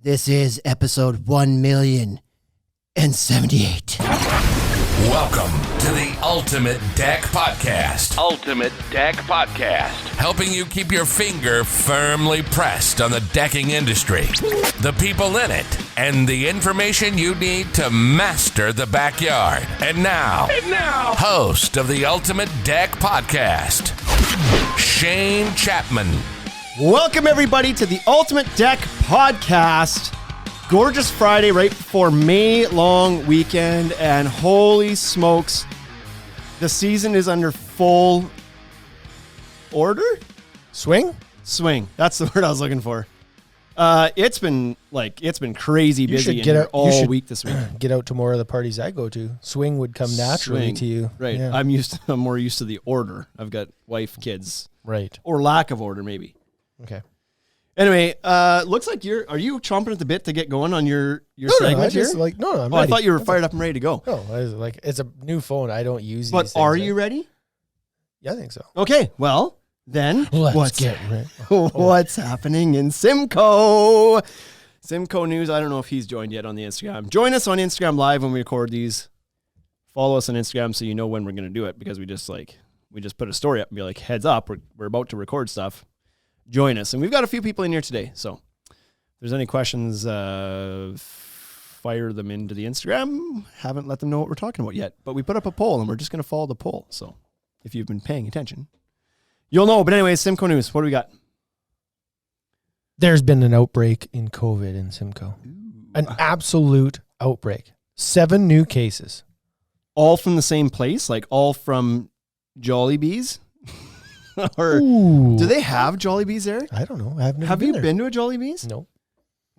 This is episode 1,078. Welcome to the Ultimate Deck Podcast. Ultimate Deck Podcast. Helping you keep your finger firmly pressed on the decking industry, the people in it, and the information you need to master the backyard. And now, host of the Ultimate Deck Podcast, Shane Chapman. Welcome, everybody, to the Ultimate Deck Podcast. Gorgeous Friday right before May long weekend, and holy smokes, the season is under full order? Swing? Swing. That's the word I was looking for. It's been crazy busy all week this week. Get out to more of the parties I go to. Swing would come naturally to you. Right. Yeah. I'm more used to the order. I've got wife, kids. Right. Or lack of order, maybe. Okay. Anyway, looks like are you chomping at the bit to get going on your segment here? I'm I ready. thought you were fired up and ready to go. No, I was like, it's a new phone. I don't use these But things, are you ready? Yeah, I think so. Okay, well, then Let's get ready. what's happening in Simcoe? Simcoe news. I don't know if he's joined yet on the Instagram. Join us on Instagram Live when we record these. Follow us on Instagram so you know when we're going to do it, because we just put a story up and be like, heads up, we're about to record stuff. Join us. And we've got a few people in here today. So if there's any questions, fire them into the Instagram. Haven't let them know what we're talking about yet. But we put up a poll and we're just going to follow the poll. So if you've been paying attention, you'll know. But anyway, Simcoe news. What do we got? There's been an outbreak in COVID in Simcoe. An absolute outbreak. 7 new cases. All from the same place? Like all from Jollibee's? Or Ooh. do they have Jollibee's there? I don't know. I've never Have been you there. been to a Jollibee's? No.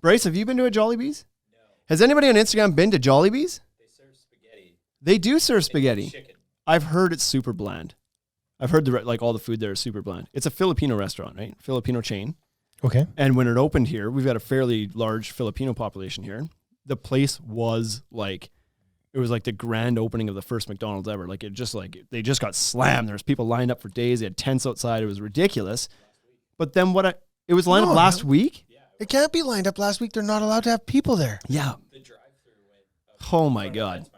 Bryce, have you been to a Jollibee's? No. Has anybody on Instagram been to Jollibee's? They serve spaghetti. They do serve spaghetti. Chicken. I've heard it's super bland. I've heard all the food there is super bland. It's a Filipino restaurant, right? Filipino chain. Okay. And when it opened here, we've got a fairly large Filipino population here. The place was it was like the grand opening of the first McDonald's ever. They just got slammed. There was people lined up for days. They had tents outside. It was ridiculous. But then it was lined up last week? It can't be lined up last week. They're not allowed to have people there. Yeah. The drive-through went up. Oh my God.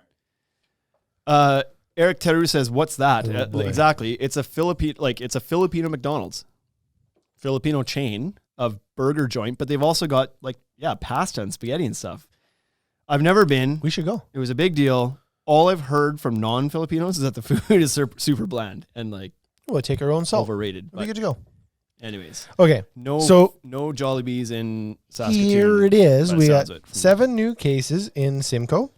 Eric Teru says, "What's that?" Oh, Exactly. It's a Filipino McDonald's, Filipino chain of burger joint, but they've also got pasta and spaghetti and stuff. I've never been. We should go. It was a big deal. All I've heard from non-Filipinos is that the food is super bland and We'll take our own salt. overrated. We'll be good to go. Anyways, Okay. no Jollibee's in Saskatoon. Here it is. by the We sounds got of it. 7 new cases in Simcoe.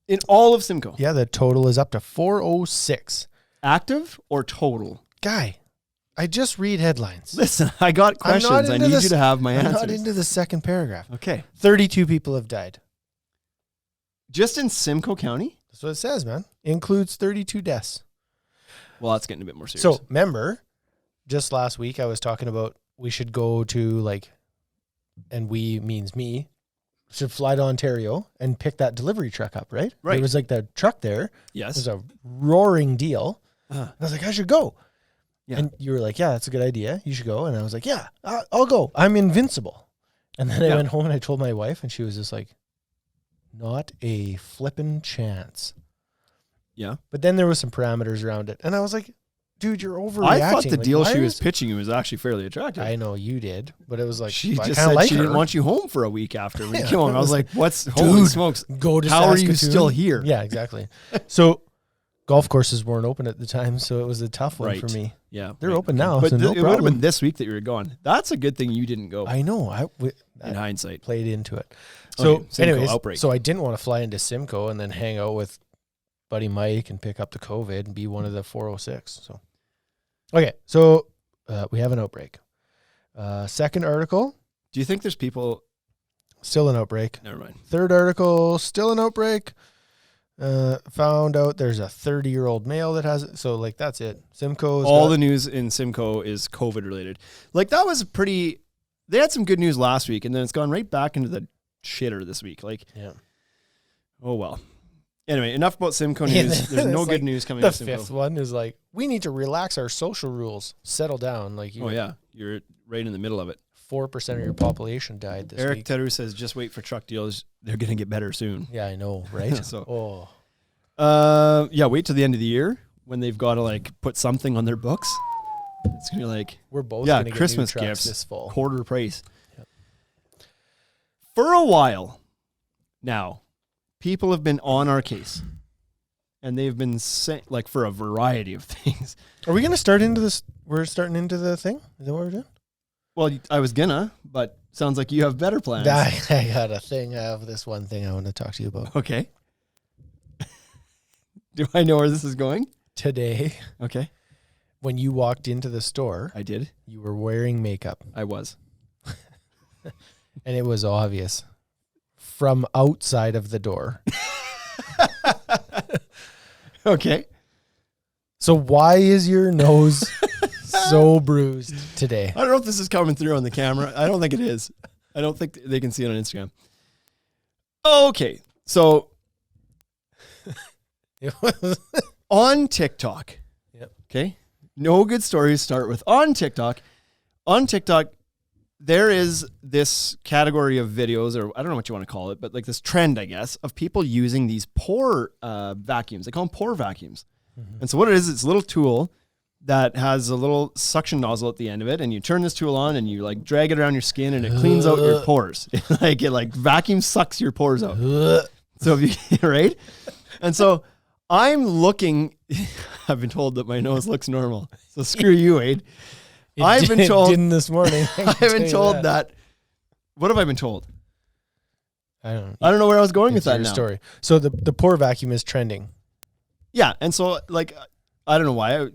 In all of Simcoe. Yeah, the total is up to 406. Active or total? Guy, I just read headlines. Listen, I got questions. I need you to have my I'm answers. not into the second paragraph. Okay. 32 people have died. Just in Simcoe County? That's what it says, man. Includes 32 deaths. Well, that's getting a bit more serious. So, remember, just last week I was talking about we should go to and we means me, should fly to Ontario and pick that delivery truck up, right? Right. There was the truck there. It yes. was a roaring deal. Uh-huh. And I was like, I should go. Yeah. And you were like, yeah, that's a good idea. You should go. And I was like, yeah, I'll go. I'm invincible. And then I went home and I told my wife, and she was just like, not a flippin' chance. Yeah. But then there was some parameters around it. And I was like, dude, you're overreacting. I thought the deal why she was is- pitching you was actually fairly attractive. I know you did, but it was like, She I just kinda said like she her. didn't want you home for a week after we Yeah, came home. it I was was like, what's holy dude, smokes? Go to How are Saskatoon. you still here? Yeah, exactly. So golf courses weren't open at the time, so it was a tough one Right. for me. Yeah. They're right. open now, But so no it would have problem. been this week that you were gone. That's a good thing you didn't go I know. in I hindsight. played into it. Okay, So, Simcoe anyways, outbreak. so I didn't want to fly into Simcoe and then hang out with buddy Mike and pick up the COVID and be one of the 406. So, okay, so we have an outbreak. Second article, Do you think there's people? still an outbreak. Never mind. Third article, still an outbreak. Found out there's a 30-year-old male that has it. So, that's it. Simcoe's All the news in Simcoe is COVID related. That was they had some good news last week, and then it's gone right back into the shitter this week. Yeah. Oh well. Anyway, enough about Simcoe Yeah, news. There's no it's good news coming The out of Simcoe. fifth one is we need to relax our social rules. Settle down. Oh yeah, you're right in the middle of it. 4% of your population died this Eric week. Teru says, just wait for truck deals. They're going to get better soon. Yeah, I know, right? So- oh, Yeah, wait till the end of the year when they've got to like put something on their books. It's going to be like, we're both yeah, gonna Christmas get new gifts trucks this fall. quarter price. Yep. For a while now, people have been on our case. And they've been saying, like, for a variety of things. Are we going to start into this? We're starting into the thing? Is that what we're doing? Well, I was gonna, but sounds like you have better plans. I got a thing. I have this one thing I want to talk to you about. Okay. Do I know where this is going? Today, Okay. when you walked into the store, I did. you were wearing makeup. I was. And it was obvious from outside of the door. Okay. So why is your nose so bruised today? I don't know if this is coming through on the camera. I don't think it is. I don't think they can see it on Instagram. Okay. So It was on TikTok. Yep. Okay. No good stories start with on TikTok. On TikTok, there is this category of videos, or I don't know what you want to call it, but like this trend, I guess, of people using these pore vacuums. They call them pore vacuums. Mm-hmm. And so what it is, it's a little tool that has a little suction nozzle at the end of it, and you turn this tool on and you like drag it around your skin and it cleans out your pores. It like vacuum sucks your pores out. So if you, right? And so I'm looking, I've been told that my nose looks normal. So screw you, Wade. I've been told didn't this morning. I've been told that. What have I been told? I don't know. I don't know where I was going with It's that your now. story. So the pore vacuum is trending. Yeah, and so like I don't know why.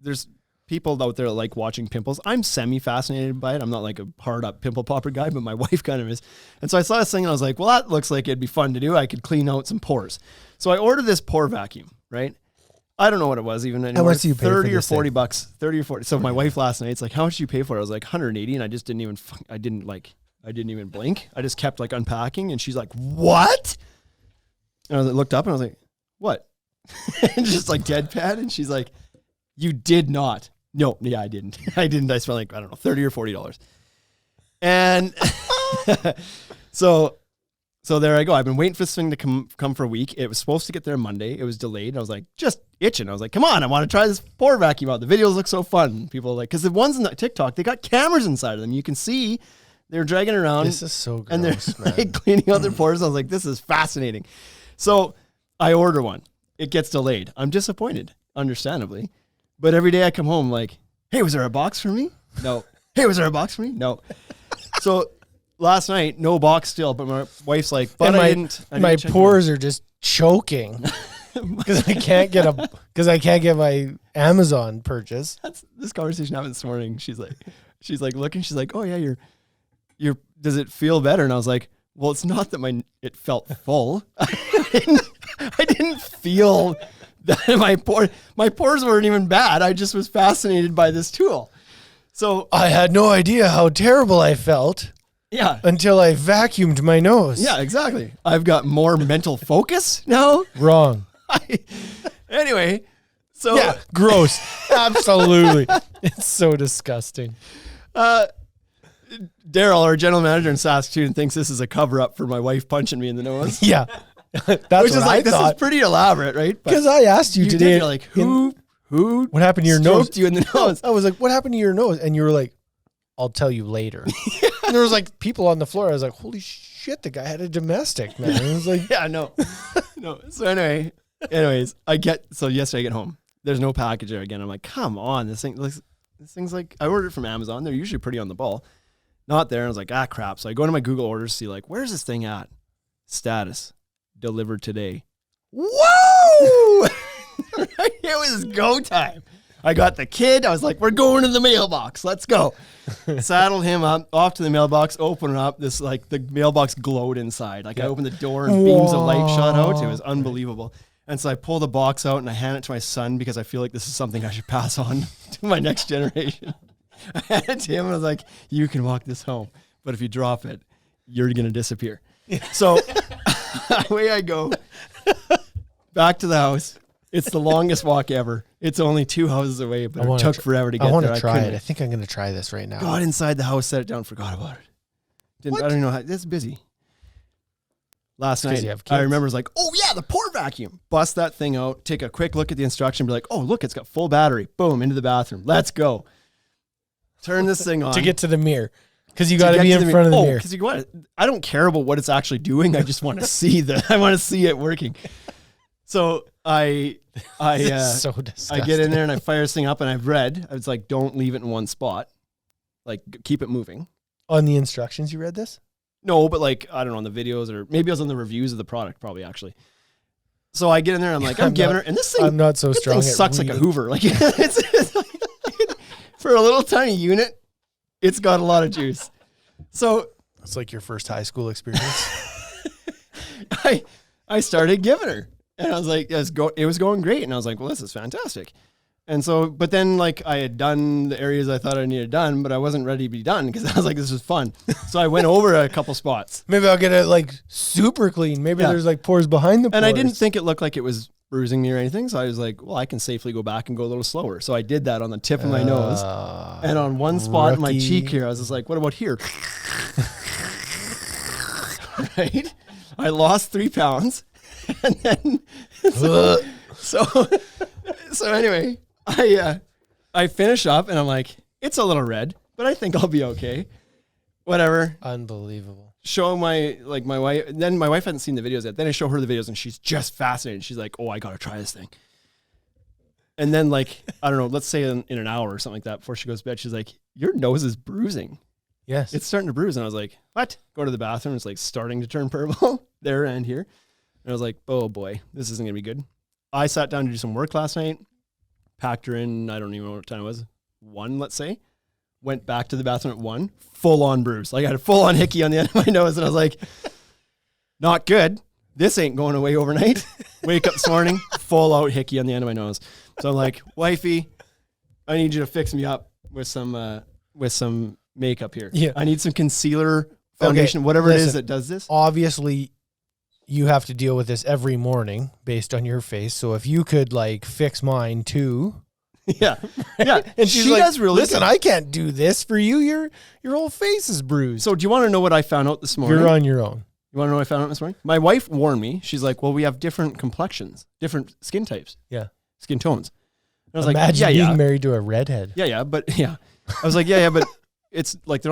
There's people out there that like watching pimples. I'm semi-fascinated by it. I'm not like a hard-up pimple popper guy, but my wife kind of is. And so I saw this thing and I was like, well, that looks like it'd be fun to do. I could clean out some pores. So I ordered this pore vacuum, right? I don't know what it was even anymore. How much do you pay for 30 or this thing? 40 bucks. 30 or 40. So my wife last night, it's like, how much do you pay for it? I was like 180 and I just didn't even I didn't even blink. I just kept like unpacking and she's like, "What?" And I looked up and I was like, "What?" And just like deadpan and she's like, "You did not." No, yeah, I didn't. I didn't. I spent like, I don't know, $30 or $40. And so there I go. I've been waiting for this thing to come for a week. It was supposed to get there Monday. It was delayed. I was like, just itching. I was like, come on, I want to try this pore vacuum out. The videos look so fun. People are like, because the ones in the TikTok, they got cameras inside of them. You can see they're dragging around. This is so gross, and they're man. like cleaning out their pores. I was like, this is fascinating. So I order one. It gets delayed. I'm disappointed, understandably. But every day I come home like, hey, was there a box for me? No. Hey, was there a box for me? No. So last night, no box still, but my wife's like, but And I didn't my check pores are just choking because I can't get my Amazon purchase. This conversation happened this morning. She's like looking, she's like, oh yeah, you're, does it feel better? And I was like, well, it's not that it felt full. I didn't feel that my pores weren't even bad. I just was fascinated by this tool. So I had no idea how terrible I felt yeah. until I vacuumed my nose. Yeah, exactly. I've got more mental focus now. Wrong. Anyway, so Yeah, gross. Absolutely. It's so disgusting. Daryl, our general manager in Saskatoon, thinks this is a cover up for my wife punching me in the nose. Yeah. That's Which what is I like, this is thought. pretty elaborate, right? But Because I asked you you today. did, you're like, who what happened to your nose? stroked you in the nose? I was like, what happened to your nose? And you were like, I'll tell you later. And there was like people on the floor. I was like, holy shit, the guy had a domestic, man. And I was like, Yeah, no. So anyways, yesterday I get home. There's no package there again. I'm like, come on, this thing's like, I ordered it from Amazon. They're usually pretty on the ball. Not there. And I was like, ah, crap. So I go to my Google orders, see like, where's this thing at? Status, delivered today. Whoa! It was go time. I got the kid. I was like, we're going to the mailbox. Let's go. Saddle him up, off to the mailbox, open it up. This like the mailbox glowed inside. Like I opened the door and beams of light shot out. It was unbelievable. And so I pull the box out and I hand it to my son because I feel like this is something I should pass on to my next generation. I handed it to him and I was like, you can walk this home, but if you drop it, you're going to disappear. So away I go back to the house. It's the longest walk ever. It's only 2 houses away, but I it wanna took forever to get I want there. to try it. couldn't. I think I'm going to try this right now. Got inside the house, set it down, forgot about it. I don't even know how. It's busy. Last night, you have I kids. remember it was like, oh yeah, the port vacuum. Bust that thing out, take a quick look at the instruction, be like, oh look, it's got full battery. Boom, into the bathroom. Let's go. Turn this thing on. To get to the mirror. Because you got to be in front of the mirror. Because I don't care about what it's actually doing. I just want to see I want to see it working. So I so disgusting. I get in there and I fire this thing up and I've read. I was like, don't leave it in one spot. Like keep it moving. On the instructions, you read this? No, but like, I don't know, on the videos or maybe I was on the reviews of the product probably actually. So I get in there and I'm like, I'm giving her, and this thing, I'm not so this strong. thing at sucks like a reading. Hoover. Like it's like, for a little tiny unit, it's got a lot of juice. So It's like your first high school experience. I started giving her, and I was like, it was going great, and I was like, well, this is fantastic. And so, but then like I had done the areas I thought I needed done, but I wasn't ready to be done because I was like, this is fun. So I went over a couple spots. Maybe I'll get it like super clean. Maybe Yeah. there's like pores behind the pores. And I didn't think it looked like it was bruising me or anything. So I was like, well, I can safely go back and go a little slower. So I did that on the tip of my nose. And on one spot in my rookie. cheek here, I was just like, what about here? Right? I lost 3 pounds. And then, so anyway, I finish up and I'm like, it's a little red, but I think I'll be okay. Whatever. Unbelievable. Show my wife. Then my wife hadn't seen the videos yet. Then I show her the videos and she's just fascinated. She's like, oh, I got to try this thing. And then like, I don't know, let's say in an hour or something like that before she goes to bed, she's like, your nose is bruising. Yes. It's starting to bruise. And I was like, what? Go to the bathroom. It's like starting to turn purple there and here. And I was like, oh boy, this isn't going to be good. I sat down to do some work last night, packed her in. I don't even know what time it was. 1, let's say. Went back to the bathroom at 1, full on bruise. Like I had a full on hickey on the end of my nose. And I was like, not good. This ain't going away overnight. Wake up this morning, full out hickey on the end of my nose. So I'm like, wifey, I need you to fix me up with some makeup here. Yeah. I need some concealer, foundation, whatever it is that does this. Obviously, you have to deal with this every morning based on your face. So if you could like fix mine too. Yeah. Yeah. And she's she like, does really listen, good. I can't do this for you. Your whole face is bruised. So do you want to know what I found out this morning? You're on your own. You want to know what I found out this morning? My wife warned me. She's like, well, we have different complexions, different skin types, Yeah. skin tones. And I was Imagine like, being married to a redhead. but yeah. I was like, but it's like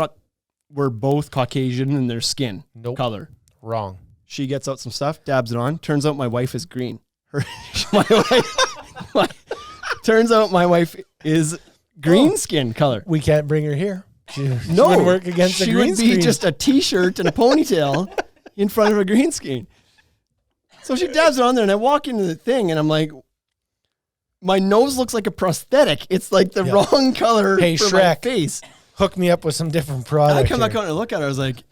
we're both Caucasian in their skin Nope. color. Wrong. She gets out some stuff, dabs it on. Turns out my wife is green. Turns out my wife is green skin color. We can't bring her here. She No, wouldn't work against the she green would be screen. just a t-shirt and a ponytail in front of a green screen. So she dabs it on there, and I walk into the thing, and I'm like, my nose looks like a prosthetic. It's like the wrong color Hey, for my Shrek. face. Hook me up with some different products. I come back here. out and look at her. I was like,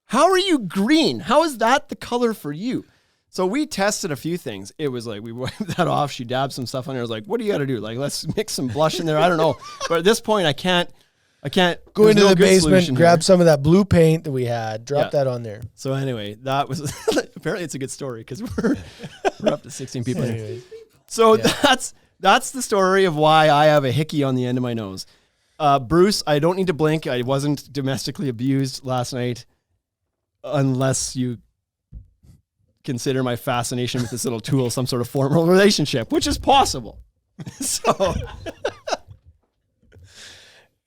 how are you green? How is that the color for you? So we tested a few things. It was like, we wiped that off. She dabbed some stuff on there. I was like, what do you got to do? Like, let's mix some blush in there. I don't know. But at this point, I can't Go there's into no the good basement, solution grab here. some of that blue paint that we had, drop Yeah. that on there. So anyway, that was, apparently it's a good story because we're up to 16 people here. Anyways. So that's the story of why I have a hickey on the end of my nose. Bruce, I don't need to blink. I wasn't domestically abused last night, unless you consider my fascination with this little tool some sort of formal relationship, which is possible. So,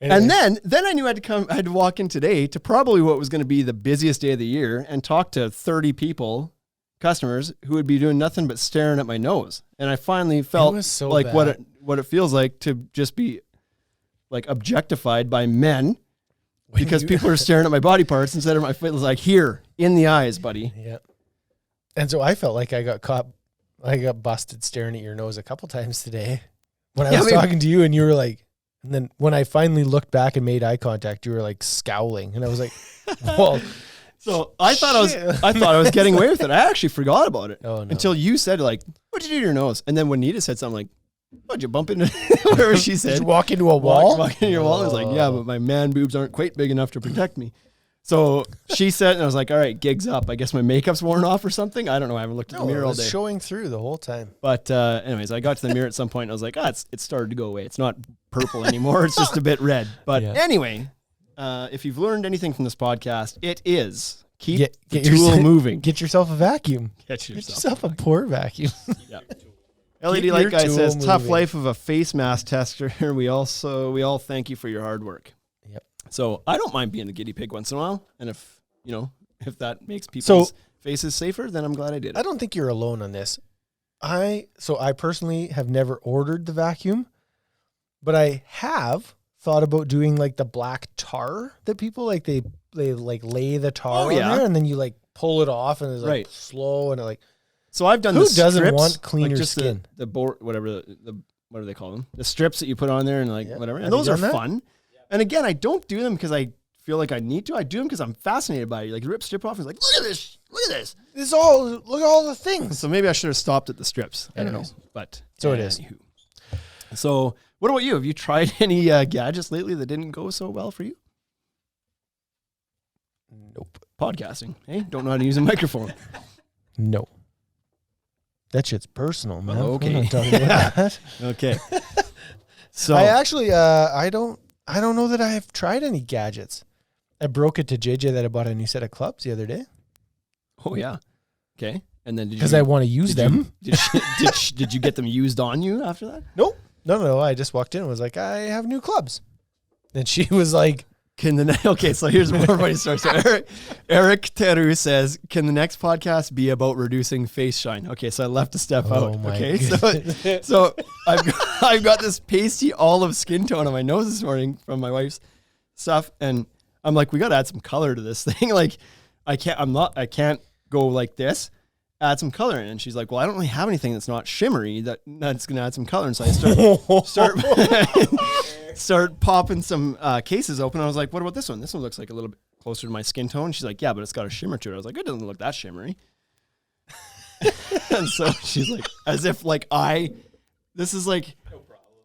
and then I knew I had to walk in today to probably what was going to be the busiest day of the year and talk to 30 people, customers who would be doing nothing but staring at my nose. And I finally felt was so like bad. what it feels like to just be like objectified by men because people are staring at my body parts instead of my face. Like, here in the eyes, buddy. Yeah. And so I felt like I got busted staring at your nose a couple times today when I was talking to you, and you were like, and then when I finally looked back and made eye contact, you were like scowling, and I was like, well, So I thought I was getting away with it. I actually forgot about it until you said, like, what'd you do to your nose? And then when Nita said something like, what'd you bump into whatever she said? did you walk into a wall? Walk into your wall. I was like, yeah, but my man boobs aren't quite big enough to protect me. So she said, and I was like, all right, gig's up. I guess my makeup's worn off or something. I don't know. I haven't looked at the mirror it all was day. showing through the whole time. But anyways, I got to the mirror at some point and I was like, it started to go away. It's not purple anymore. It's just a bit red. But anyway, if you've learned anything from this podcast, it is keep the tool moving. Get yourself a vacuum. Get yourself a poor vacuum. Yeah. LED Keep Light your Guy tool says, tough moving. life of a face mask tester. We all thank you for your hard work. Yep. So I don't mind being the guinea pig once in a while. And if that makes people's faces safer, then I'm glad I did it. I don't think you're alone on this. I personally have never ordered the vacuum, but I have thought about doing like the black tar that people like they like lay the tar on there and then you like pull it off and it's like slow and like. So I've done Who the doesn't strips, want cleaner like just skin? The board, whatever what do they call them? The strips that you put on there and whatever. And Have you those are done that? fun. And again, I don't do them because I feel like I need to. I do them because I'm fascinated by it. You like rip strip off and it's like, look at this. Look at this. Look at all the things. So maybe I should have stopped at the strips. I don't know. Anyways. But So it is. anywho. So what about you? Have you tried any gadgets lately that didn't go so well for you? Nope. Podcasting. Hey, don't know how to use a microphone. No. That shit's personal, man. Oh, okay. We're not talking about that. Okay. So I actually, I don't know that I have tried any gadgets. I broke it to JJ that I bought a new set of clubs the other day oh yeah. Okay. And then because I want to use them. Did you get them used on you after that? Nope. No. I just walked in and was like, I have new clubs. And she was like, Okay, so here's more funny story. So Eric Teru says, can the next podcast be about reducing face shine? Okay, so I left a step out. my Okay, goodness. so I've got this pasty olive skin tone on my nose this morning from my wife's stuff, and I'm like, we got to add some color to this thing. Like, I can't go like this. Add some color in. And she's like, well, I don't really have anything that's not shimmery that's going to add some color. And so I start popping some cases open. I was like, what about this one? This one looks like a little bit closer to my skin tone. She's like, yeah, but it's got a shimmer to it. I was like, it doesn't look that shimmery. And so she's like, as if like this is like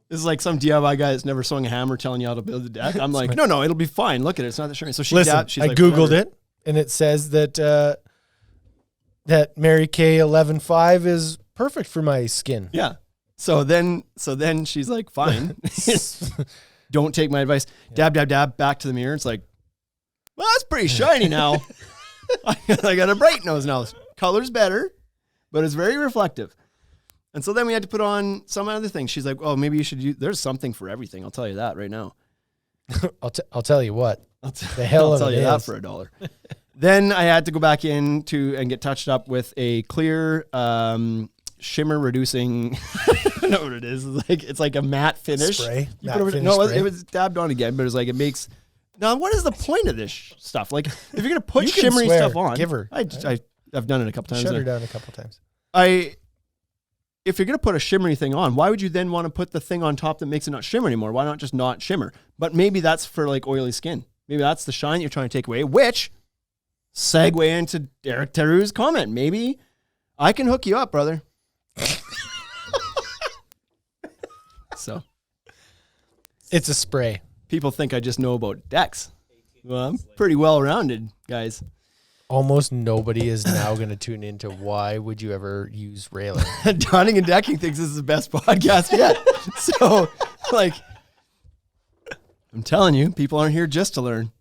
some DIY guy that's never swung a hammer telling you how to build a deck. I'm like, no, it'll be fine. Look at it. It's not that shimmery. So she's listen, she's I like, Googled whatever. it and it says that Mary Kay 11.5 is perfect for my skin. Yeah. So then she's like, fine. Don't take my advice. Dab, dab, dab, back to the mirror. It's like, well, that's pretty shiny now. I got a bright nose now. Color's better, but it's very reflective. And so then we had to put on some other thing. She's like, oh, maybe you should use, there's something for everything. I'll tell you that right now. I'll tell you what. The hell I'll of tell it you that is. for $1. Then I had to go back in and get touched up with a clear shimmer reducing. I don't know what it is. It's like a matte finish. Spray? You Matte put over- finish no, spray? it was dabbed on again, but it's like it makes. Now, what is the point of this stuff? Like, if you're gonna put You can shimmery swear. stuff on, Give her. I've done it a couple times. Shut her down a couple times. If you're gonna put a shimmery thing on, why would you then want to put the thing on top that makes it not shimmer anymore? Why not just not shimmer? But maybe that's for like oily skin. Maybe that's the shine you're trying to take away, which segue into Eric Teru's comment. Maybe I can hook you up, brother. So It's a spray. people think I just know about decks. Well, I'm pretty well-rounded, guys. Almost nobody is now going to tune into why would you ever use railing. Donning and Decking thinks this is the best podcast yet. So, like, I'm telling you, people aren't here just to learn.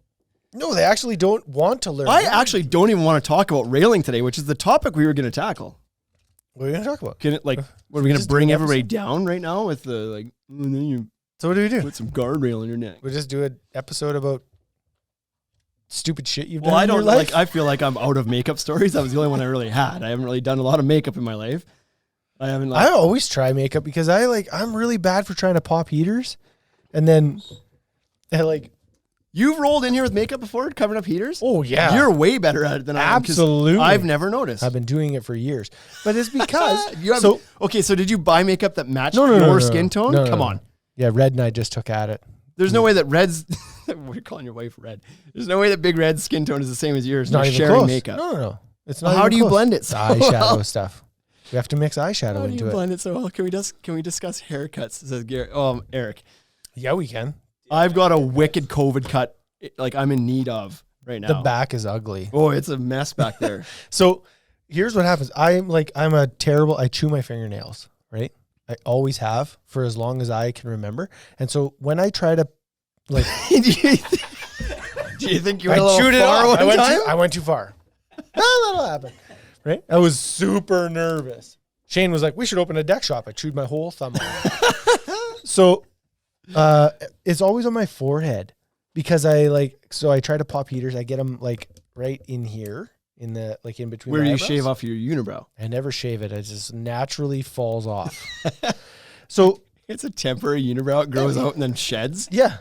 No, they actually don't want to learn. I actually don't even want to talk about railing today, which is the topic we were going to tackle. What are we going to talk about? Can it, like, what are we going to Just do bring an everybody down right now with the, like, and then you So what do we do? put some guardrail in your neck? We'll just do an episode about stupid shit you've Well, done I in your don't life. like. I feel like I'm out of makeup stories. That was the only one I really had. I haven't really done a lot of makeup in my life. I haven't. Like, I always try makeup because I'm really bad for trying to pop heaters, and then you've rolled in here with makeup before, covering up heaters. oh yeah, You're way better at it than I am. 'Cause absolutely. I've never noticed. I've been doing it for years, but it's because You have, okay, so did you buy makeup that matched No, your no, skin tone? no, Come no. on. Yeah, Red and I just took at it. There's no way that Red's. We're calling your wife Red. There's no way that Big Red's skin tone is the same as yours. It's not You're even sharing close. makeup. No. It's Well, not. how even do you close. blend it It's so eyeshadow well? stuff. We have to mix eyeshadow How do into you it. blend it so well? Can we discuss haircuts? Says Gary. Eric. Yeah, we can. I've got a wicked COVID cut. Like I'm in need of right now. The back is ugly. Oh, it's a mess back there. So here's what happens. I chew my fingernails, right? I always have for as long as I can remember. And so when I try to like, Do you think you went a I little chewed it far off. one time? I went too far. That'll happen. Right? I was super nervous. Shane was like, we should open a deck shop. I chewed my whole thumb off. So it's always on my forehead because I try to pop heaters. I get them like right in here in the, like in between Where my you eyebrows. shave off your unibrow. I never shave it. It just naturally falls off. So It's a temporary unibrow. It grows out and then sheds. yeah.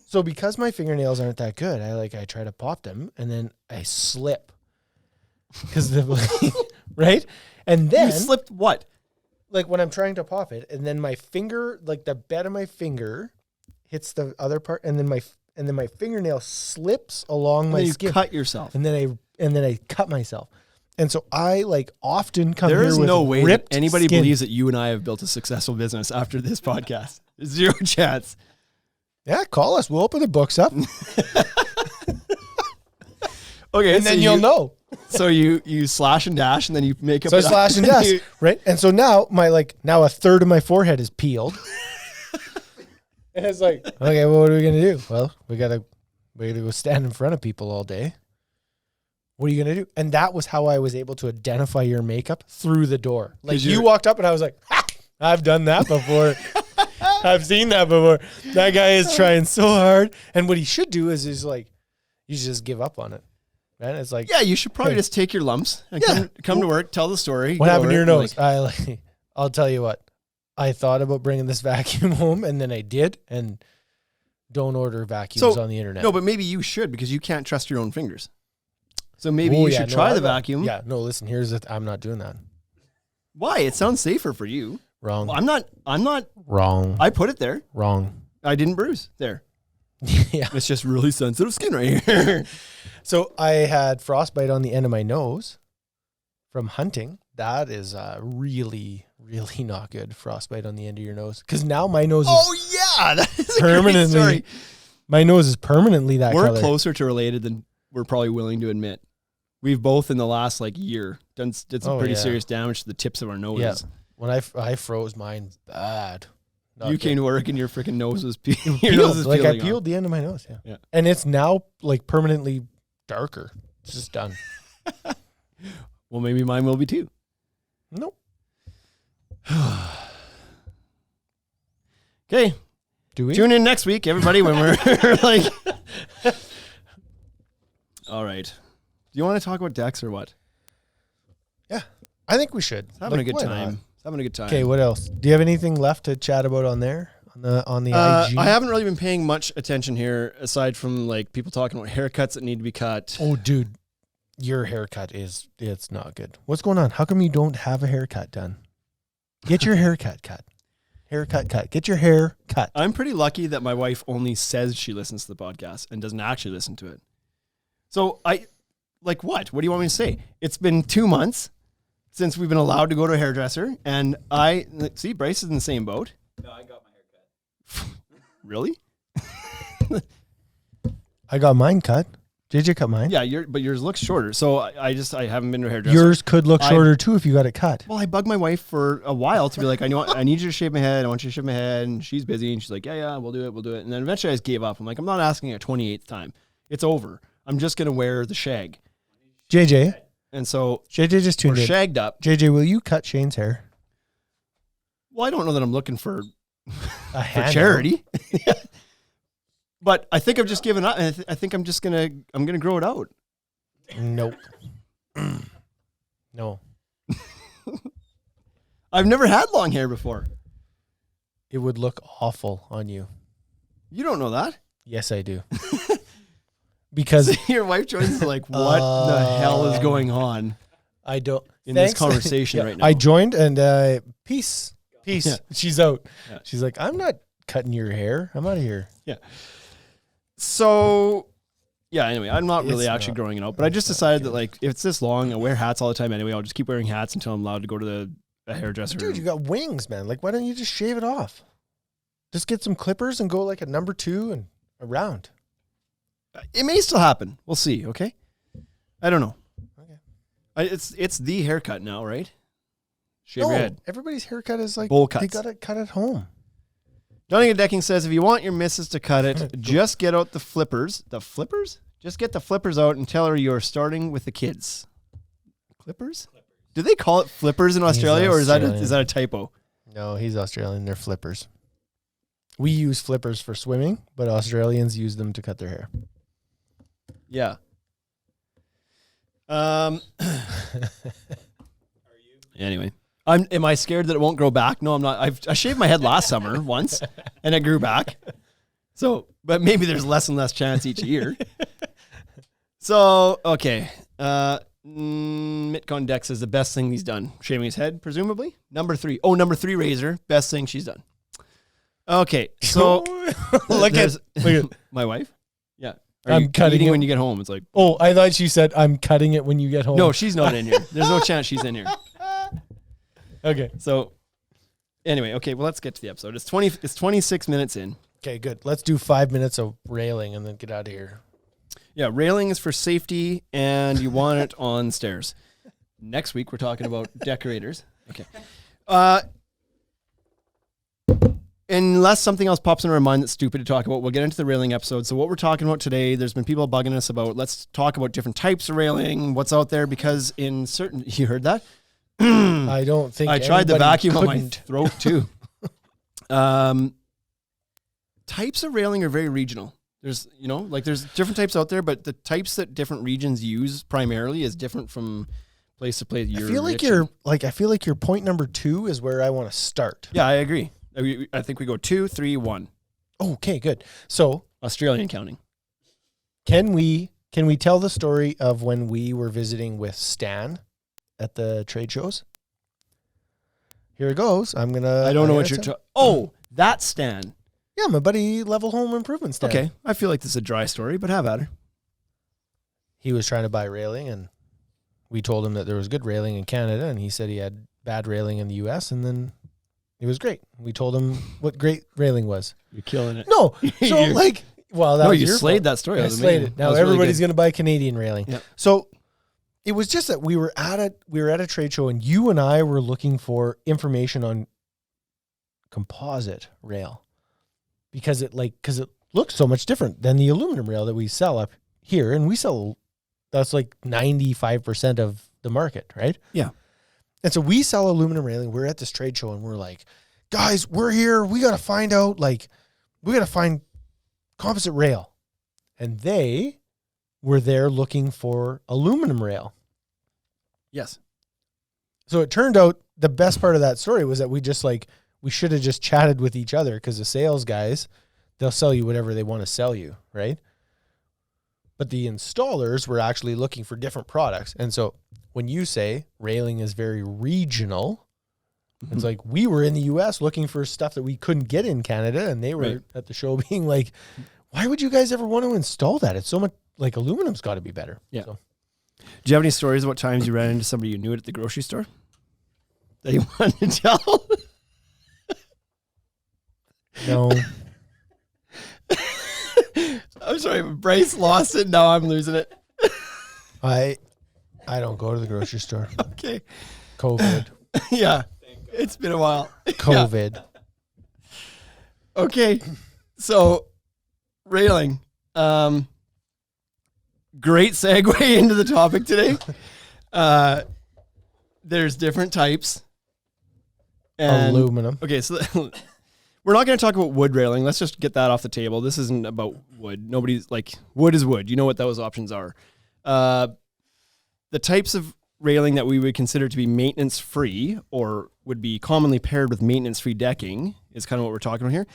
So because my fingernails aren't that good, I try to pop them and then I slip. Cause right? And then You slipped what? like when I'm trying to pop it, and then my finger, like the bed of my finger hits the other part, and then my fingernail slips along And my then you skin. cut yourself. And then I cut myself. And so I like often come There here is with no way that ripped anybody skin. believes that you and I have built a successful business after this podcast. Zero chance. Yeah, call us. We'll open the books up. Okay, And then you'll know. So you slash and dash, and then you make up. So I it slash and dash, right? And so now now a third of my forehead is peeled. And it's like, okay, well, what are we gonna do? Well, we gotta go stand in front of people all day. What are you gonna do? And that was how I was able to identify your makeup through the door. Like 'Cause you you're- walked up and I was like, ha, I've done that before. I've seen that before. That guy is trying so hard. And what he should do is you should just give up on it. Right? It's like, Yeah, you should probably Hey. just take your lumps and Yeah. come to work, tell the story. what get happened to over your it, nose? like, I'll tell you what. I thought about bringing this vacuum home, and then I did. And don't order vacuums on the internet. no, but maybe you should because you can't trust your own fingers. So maybe Oh, you yeah, should no, try I the got- vacuum. Yeah, no. Listen, I'm not doing that. Why? It sounds safer for you. Wrong. Well, I'm not. Wrong. I put it there. Wrong. I didn't bruise there. Yeah. It's just really sensitive skin right here. So I had frostbite on the end of my nose from hunting. That is really, really not good. Frostbite on the end of your nose, because now my nose is Oh yeah, that is a great permanently. story. My nose is permanently that We're color. closer to related than we're probably willing to admit. We've both in the last year did some Oh, pretty yeah. serious damage to the tips of our noses. Yeah. When I froze mine bad. Not You good. came to work and your freaking nose was your Peeled. nose is Like I peeling off. peeled the end of my nose. Yeah. Yeah. And it's now like permanently darker. It's just done. Well, maybe mine will be too. Nope. Okay, Do we? tune in next week, everybody, when we're like. All right. Do you want to talk about decks or what? Yeah. I think we should. Having a good why time. not? Having a good time. Okay, what else? Do you have anything left to chat about on there? On the IG? I haven't really been paying much attention here, aside from like people talking about haircuts that need to be cut. Oh, dude, your haircut it's not good. What's going on? How come you don't have a haircut done? Get your haircut cut. Haircut cut. Get your hair cut. I'm pretty lucky that my wife only says she listens to the podcast and doesn't actually listen to it. So like what? What do you want me to say? It's been 2 months since we've been allowed to go to a hairdresser, and see Bryce is in the same boat. No, I got my haircut. Really? I got mine cut. Did you cut mine? Yeah, but yours looks shorter. So I haven't been to a hairdresser. Yours could look I- shorter too if you got it cut. Well, I bugged my wife for a while to be like, I need you to shave my head. I want you to shave my head. And she's busy. And she's like, yeah, we'll do it. And then eventually I just gave up. I'm like, I'm not asking a 28th time. It's over. I'm just going to wear the shag. JJ And so just we're tuned in. shagged up. JJ, will you cut Shane's hair? Well, I don't know that I'm looking for A handout. charity. But I think I've just given up. And I think I'm going to grow it out. Nope. No. I've never had long hair before. It would look awful on you. You don't know that. Yes, I do. Because Your wife joins and is like, what the hell is going on I don't. in this Thanks. conversation Yeah, right now? I joined and peace. Yeah. She's out. Yeah. She's like, I'm not cutting your hair. I'm out of here. So, yeah, anyway, I'm not really It's actually not- growing it out, but I just decided that, like, if it's this long, I wear hats all the time anyway. I'll just keep wearing hats until I'm allowed to go to a hairdresser. Dude, you got wings, man. Like, why don't you just shave it off? Just get some clippers and go like a number 2 and around. It may still happen. We'll see. Okay. I don't know. Okay. It's the haircut now, right? Shave your head. Everybody's haircut is like Bowl cuts. they got it cut at home. Donning Decking says, if you want your missus to cut it, just get out the flippers. The flippers? Just get the flippers out and tell her you're starting with the kids. Clippers? Do they call it flippers in Australia, or is that a typo? No, he's Australian. They're flippers. We use flippers for swimming, but Australians use them to cut their hair. Yeah. Anyway. Am I scared that it won't grow back? No, I'm not. I shaved my head last summer once, and it grew back. So, but maybe there's less and less chance each year. So, okay. Mitcon Deck says the best thing he's done. Shaving his head, presumably. Number 3. Oh, number 3 razor. Best thing she's done. Okay. So, look at my wife. Yeah. I'm cutting eating it when you get home. It's like, oh, I thought she said I'm cutting it when you get home. no, she's not in here. There's no chance she's in here. Okay. So, anyway, okay, well, let's get to the episode. It's 26 minutes in. Okay, good. Let's do 5 minutes of railing and then get out of here. Yeah, railing is for safety, and you want it on stairs. Next week, we're talking about decorators. Okay. Unless something else pops in our mind that's stupid to talk about, we'll get into the railing episode. So what we're talking about today, there's been people bugging us about, let's talk about different types of railing, what's out there, because in certain... You heard that? I don't think I tried the anybody vacuum on my couldn't. throat too. Types of railing are very regional. There's different types out there, but the types that different regions use primarily is different from place to place. I feel like your point number 2 is where I want to start. Yeah, I agree. I think we go 2, 3, 1. Okay, good. So Australian counting. Can we tell the story of when we were visiting with Stan at the trade shows? Here it goes. I don't know what you're talking. Oh, that Stan. Yeah, my buddy Level Home Improvement Stan. Okay, I feel like this is a dry story, but have at her. He was trying to buy railing, and we told him that there was good railing in Canada, and he said he had bad railing in the U.S., and then it was great. We told him what great railing was. You're killing it. No, so like, well, that was you your slayed fault. that story. I slayed it. Now everybody's going to buy Canadian railing. Yep. So it was just that we were at a trade show, and you and I were looking for information on composite rail because it looks so much different than the aluminum rail that we sell up here, and that's like 95% of the market, right? Yeah. And so we sell aluminum railing. We're at this trade show, and we're like, guys, we're here. We got to find composite rail. And they were there looking for aluminum rail. Yes. So it turned out the best part of that story was that we should have just chatted with each other, because the sales guys, they'll sell you whatever they want to sell you, right? But the installers were actually looking for different products. And so when you say railing is very regional, it's like we were in the U.S. looking for stuff that we couldn't get in Canada, and they were at the show being like, why would you guys ever want to install that? It's so much, like, aluminum's got to be better. Yeah. So. Do you have any stories about times you ran into somebody you knew at the grocery store that you wanted to tell? No. I'm sorry, Bryce lost it. Now I'm losing it. I don't go to the grocery store. Okay. COVID. Yeah. It's been a while. COVID. Yeah. Okay. So, railing. Great segue into the topic today. There's different types. And, aluminum. Okay, so we're not going to talk about wood railing. Let's just get that off the table. This isn't about wood. Nobody's like, wood is wood. You know what those options are. The types of railing that we would consider to be maintenance-free, or would be commonly paired with maintenance-free decking, is kind of what we're talking about here,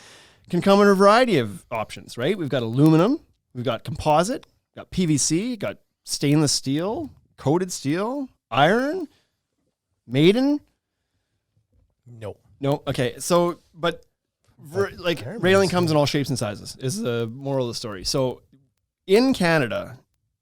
can come in a variety of options, right? We've got aluminum, we've got composite, got PVC, got stainless steel, coated steel, iron, maiden. No. Okay. So, but railing comes in all shapes and sizes is the moral of the story. So in Canada,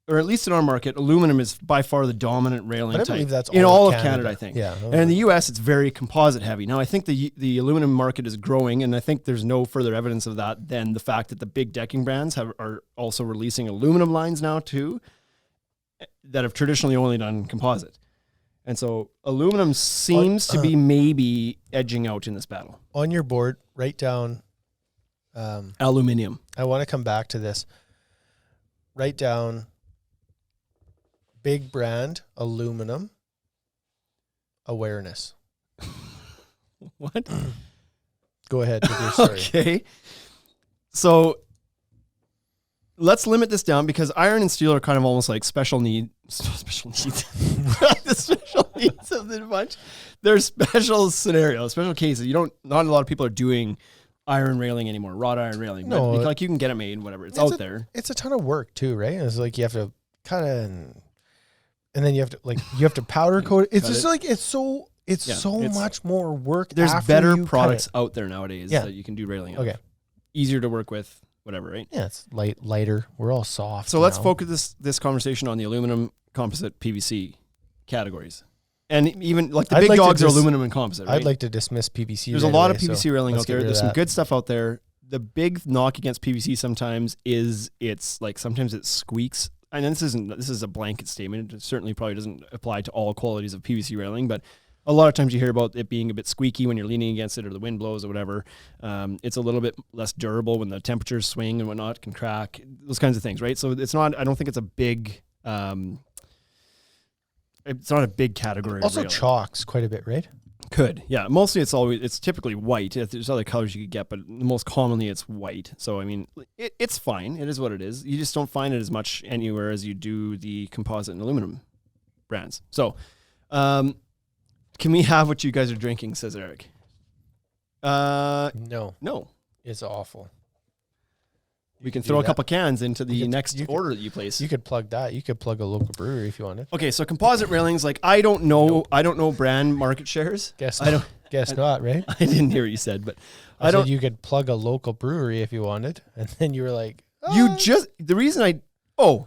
or at least in our market, aluminum is by far the dominant railing But I type believe that's in all all of of Canada, I think. Yeah. And in the U.S., it's very composite heavy. Now, I think the aluminum market is growing, and I think there's no further evidence of that than the fact that the big decking brands are also releasing aluminum lines now too, that have traditionally only done composite. And so aluminum seems to be maybe edging out in this battle. On your board, write down. Aluminium. I want to come back to this. Write down big brand aluminum awareness. What? Go ahead with your story. Okay. So let's limit this down because iron and steel are kind of almost like special needs. The special needs of the bunch. They're special scenarios, special cases. Not a lot of people are doing iron railing anymore, wrought iron railing. No, but like you can get it made, whatever. It's out there. It's a ton of work too, right? It's like you have to cut it and then you have to powder coat it. It's just like it's so much more work. There's after better you products cut it. out there nowadays that you can do railing. Okay. Of. Easier to work with, whatever, right? Yeah, it's lighter. We're all soft. So let's now. focus this conversation on the aluminum, composite, PVC categories. And even like the I'd big like to dogs are aluminum and composite, right? I'd like to dismiss PVC. There's right a lot away, of PVC so railing let's out get there. rid of There's some that. good stuff out there. The big knock against PVC sometimes is it's like sometimes it squeaks. And this is a blanket statement. It certainly probably doesn't apply to all qualities of PVC railing, but a lot of times you hear about it being a bit squeaky when you're leaning against it or the wind blows or whatever. It's a little bit less durable when the temperatures swing and whatnot, can crack, those kinds of things, right? So it's not, I don't think it's a big, it's not a big category. Also of railing. chalks quite a bit, right? Could, yeah. Mostly it's typically white. There's other colors you could get, but most commonly it's white. So, I mean, it's fine. It is what it is. You just don't find it as much anywhere as you do the composite and aluminum brands. So, can we have what you guys are drinking, says Eric. No, it's awful. We can do throw a that. couple cans into the You could- next you could- order that you place. You could plug that. You could plug a local brewery if you wanted. Okay, so composite railings, like I don't know brand market shares. Guess I don't. Guess not, right? I didn't hear what you said, but I said you could plug a local brewery if you wanted, and then you were like,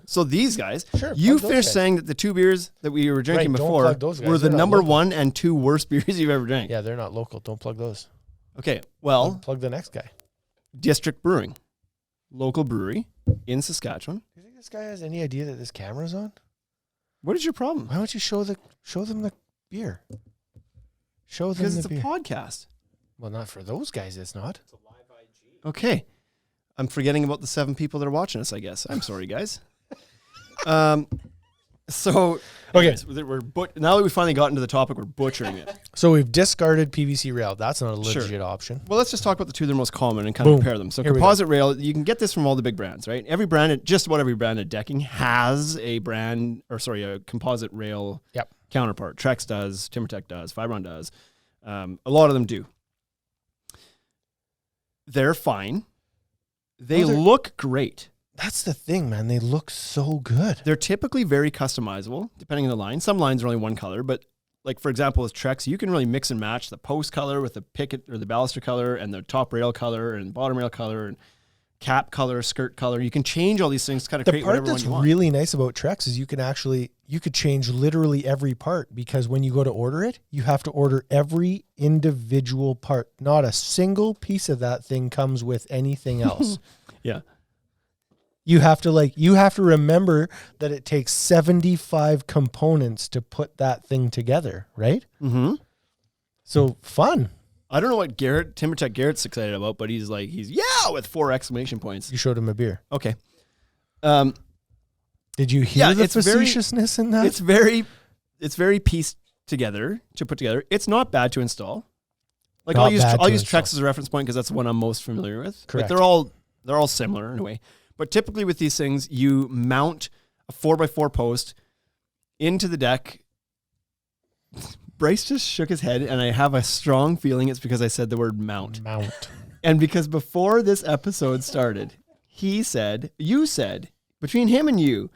So these guys, Sure, you plug those finished guys. saying that the two beers that we were drinking Right, don't before plug those guys. were the They're not number local. 1 and 2 worst beers you've ever drank. yeah, they're not local. Don't plug those. Okay, well, Plug the next guy. District Brewing, local brewery in Saskatchewan. Do you think this guy has any idea that this camera's on? What is your problem? Why don't you show them the beer? Show them Because the it's a beer. podcast. Well, not for those guys. It's not. Okay. I'm forgetting about the 7 people that are watching us, I guess. I'm sorry, guys. So, Okay. anyways, now that we finally got into the topic, we're butchering it. So we've discarded PVC rail. That's not a Sure. legit option. Well, let's just talk about the two that are most common and kind Boom. of compare them. So Here we go. composite rail, you can get this from all the big brands, right? Every brand, just about every brand of decking has a composite rail Yep. counterpart. Trex does, TimberTech does, Fibron does. A lot of them do. They're fine. They Well, they're- look great. That's the thing, man. They look so good. They're typically very customizable, depending on the line. Some lines are only one color, but like for example, with Trex, you can really mix and match the post color with the picket or the baluster color and the top rail color and bottom rail color and cap color, skirt color. You can change all these things to kind of The create part whatever one that's you want. really nice about Trex is you could change literally every part, because when you go to order it, you have to order every individual part. Not a single piece of that thing comes with anything else. Yeah. You have to remember that it takes 75 components to put that thing together, right? Mm-hmm. So fun. I don't know what TimberTech Garrett's excited about, but he's with 4 exclamation points. You showed him a beer. Okay. Did you hear Yeah, the it's very- facetiousness in that? It's very pieced together to put together. It's not bad to install. Like Not I'll use bad to install. Trex as a reference point because that's the one I'm most familiar with. Correct. But they're all similar in a way. But typically with these things, you mount a 4x4 post into the deck. Bryce just shook his head, and I have a strong feeling it's because I said the word mount. Mount. And because before this episode started, you said, between him and you,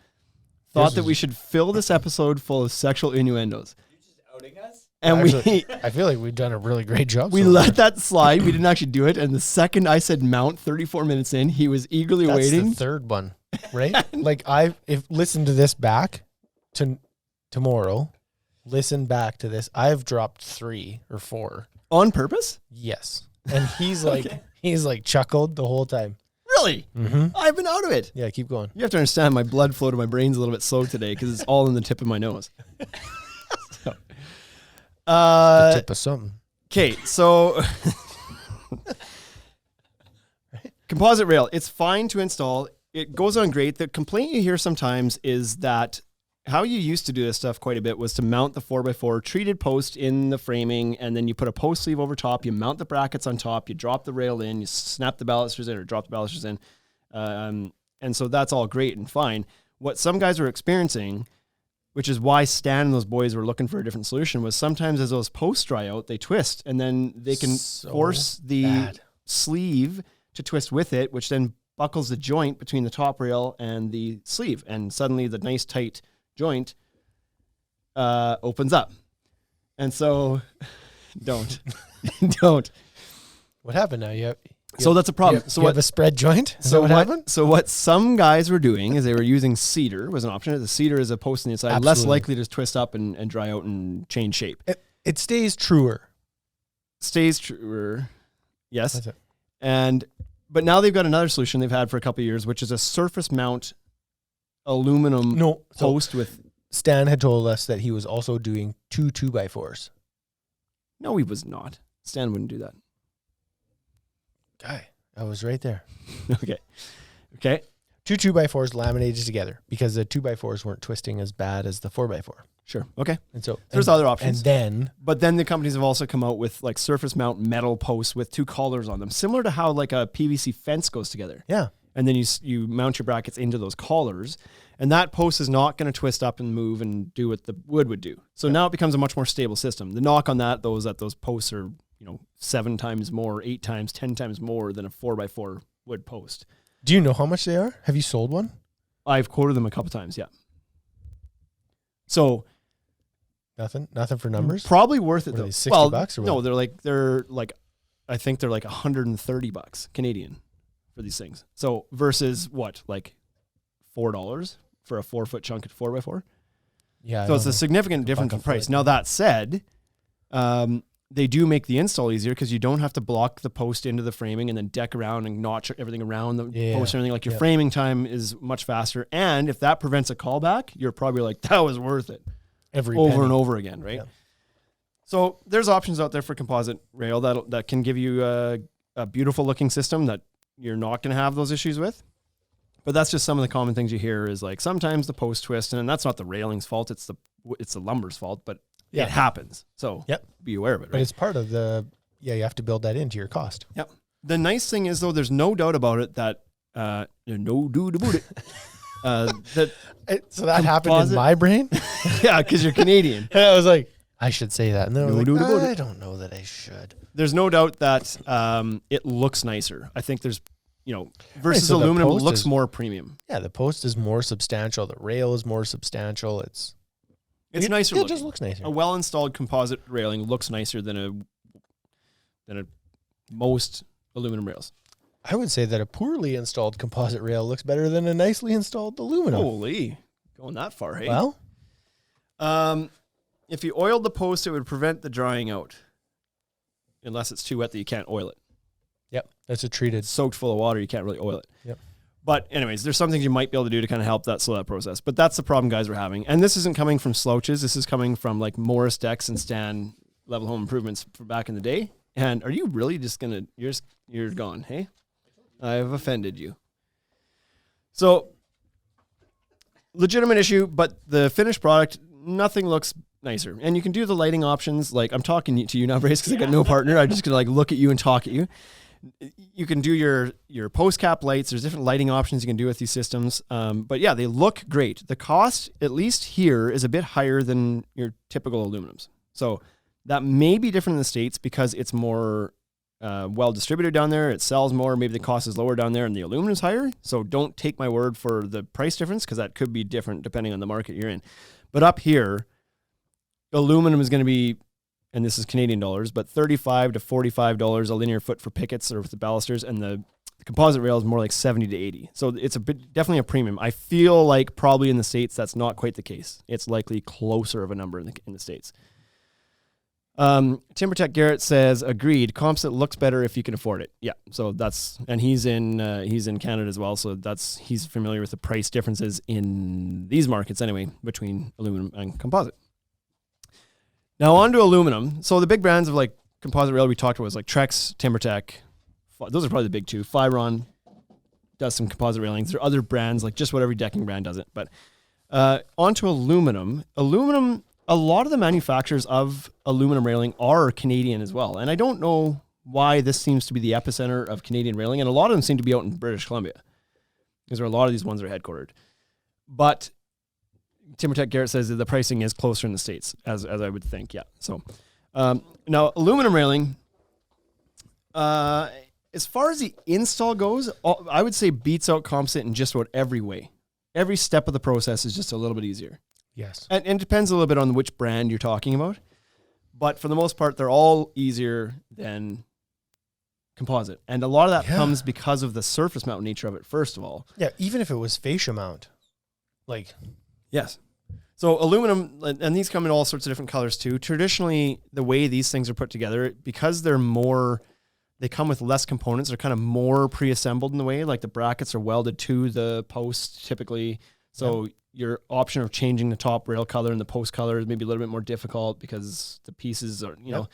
thought that we should fill this episode full of sexual innuendos. You're just outing us? And Actually, I feel like we've done a really great job. we so let far. that slide. We didn't actually do it. And the second I said mount, 34 minutes in, he was eagerly That's waiting. the third one. right? Like listen to this back to tomorrow. Listen back to this. I've dropped 3 or 4 On purpose? Yes, and he's like he's like chuckled the whole time. Really? Mm-hmm. I've been out of it. Yeah, keep going. You have to understand my blood flow to my brain's a little bit slow today because it's all in the tip of my nose. So, The tip of something. okay, so composite rail, it's fine to install. It goes on great. The complaint you hear sometimes is that how you used to do this stuff quite a bit was to mount the 4x4 treated post in the framing, and then you put a post sleeve over top, you mount the brackets on top, you drop the rail in, you snap the balusters in or drop the balusters in. And so that's all great and fine. What some guys were experiencing, which is why Stan and those boys were looking for a different solution, was sometimes as those posts dry out, they twist, and then they can force the sleeve to twist with it, which then buckles the joint between the top rail and the sleeve. And suddenly the nice tight joint opens up. And so don't. What happened now? So that's a problem. You have a spread joint? Is that what happened? So what some guys were doing is they were using cedar was an option. The cedar is a post on the inside, less likely to twist up and dry out and change shape. It stays truer. Stays truer. Yes. That's it. But now they've got another solution they've had for a couple of years, which is a surface mount aluminum post with. Stan had told us that he was also doing 2 2x4s. No, he was not. Stan wouldn't do that. Guy, I was right there. Okay. 2 2x4s laminated together because the 2x4s weren't twisting as bad as the 4x4. Sure. Okay. And so there's other options. But then the companies have also come out with like surface mount metal posts with 2 collars on them, similar to how like a PVC fence goes together. Yeah. And then you mount your brackets into those collars, and that post is not going to twist up and move and do what the wood would do. So now it becomes a much more stable system. The knock on that, though, is that those posts are 7 times more, 8 times, 10 times more than a 4x4 wood post. Do you know how much they are? Have you sold one? I've quoted them a couple times. Yeah. So. Nothing for numbers. Probably worth it though. $60 or what? No, they're like, I think they're like $130 Canadian for these things. So versus what, like $4 for a 4-foot chunk at 4x4. Yeah. So it's a significant difference in price. Now that said, they do make the install easier because you don't have to block the post into the framing and then deck around and notch everything around the post and everything. Like your framing time is much faster. And if that prevents a callback, you're probably like, that was worth it. Every over penny. And over again, right? Yeah. So there's options out there for composite rail that can give you a beautiful looking system that you're not going to have those issues with. But that's just some of the common things you hear is like sometimes the post twist, and that's not the railing's fault; it's the lumber's fault. But it happens, so be aware of it. Right? But it's part of you have to build that into your cost. Yep. The nice thing is though, there's no doubt about it that no dude about it. So that happened in my brain? Yeah, because you're Canadian. And I was like, I should say that. And then I don't know that I should. There's no doubt that it looks nicer. I think there's, versus aluminum, it looks more premium. Yeah, the post is more substantial. The rail is more substantial. It's nicer. It just looks nicer. A well-installed composite railing looks nicer than most aluminum rails. I would say that a poorly installed composite rail looks better than a nicely installed aluminum. Holy, going that far, hey? Well, if you oiled the post, it would prevent the drying out. Unless it's too wet that you can't oil it. Yep, that's a treated. It's soaked full of water, you can't really oil it. Yep. But anyways, there's some things you might be able to do to kind of help that slow that process. But that's the problem guys are having. And this isn't coming from slouches. This is coming from like Morris Decks and Stan Level Home Improvements from back in the day. And are you really just going to, you're gone, hey? I've offended you. So, legitimate issue, but the finished product, nothing looks nicer. And you can do the lighting options. Like, I'm talking to you now, Brace, because I got no partner. I'm just going to look at you and talk at you. You can do your post cap lights. There's different lighting options you can do with these systems. But yeah, they look great. The cost, at least here, is a bit higher than your typical aluminums. So that may be different in the States because it's more well distributed down there. It sells more. Maybe the cost is lower down there and the aluminum is higher. So don't take my word for the price difference because that could be different depending on the market you're in. But up here, aluminum is going to be, and this is Canadian dollars, but $35 to $45 a linear foot for pickets or with the balusters, and the The composite rail is more like 70 to 80. So it's definitely a premium. I feel like probably in the States, that's not quite the case. It's likely closer of a number in the States. TimberTech Garrett says, agreed. Composite looks better if you can afford it. Yeah. So and he's in Canada as well. So he's familiar with the price differences in these markets anyway, between aluminum and composite. Now on to aluminum. So the big brands of like composite rail we talked about was like Trex, TimberTech. Those are probably the big two. Firon does some composite railings. There are other brands, like just what every decking brand does it. But onto aluminum. Aluminum, a lot of the manufacturers of aluminum railing are Canadian as well. And I don't know why this seems to be the epicenter of Canadian railing. And a lot of them seem to be out in British Columbia, because there are a lot of these ones that are headquartered. But TimberTech Garrett says that the pricing is closer in the States, as I would think. Yeah. So now aluminum railing, as far as the install goes, I would say beats out composite in just about every way. Every step of the process is just a little bit easier. Yes. And it depends a little bit on which brand you're talking about. But for the most part, they're all easier than composite. And a lot of that comes because of the surface mount nature of it, first of all. Yeah, even if it was fascia mount. Like. Yes. So aluminum, and these come in all sorts of different colors too. Traditionally, the way these things are put together, because they come with less components. They're kind of more pre-assembled in the way, like the brackets are welded to the post typically. So your option of changing the top rail color and the post color is maybe a little bit more difficult because the pieces are, you know,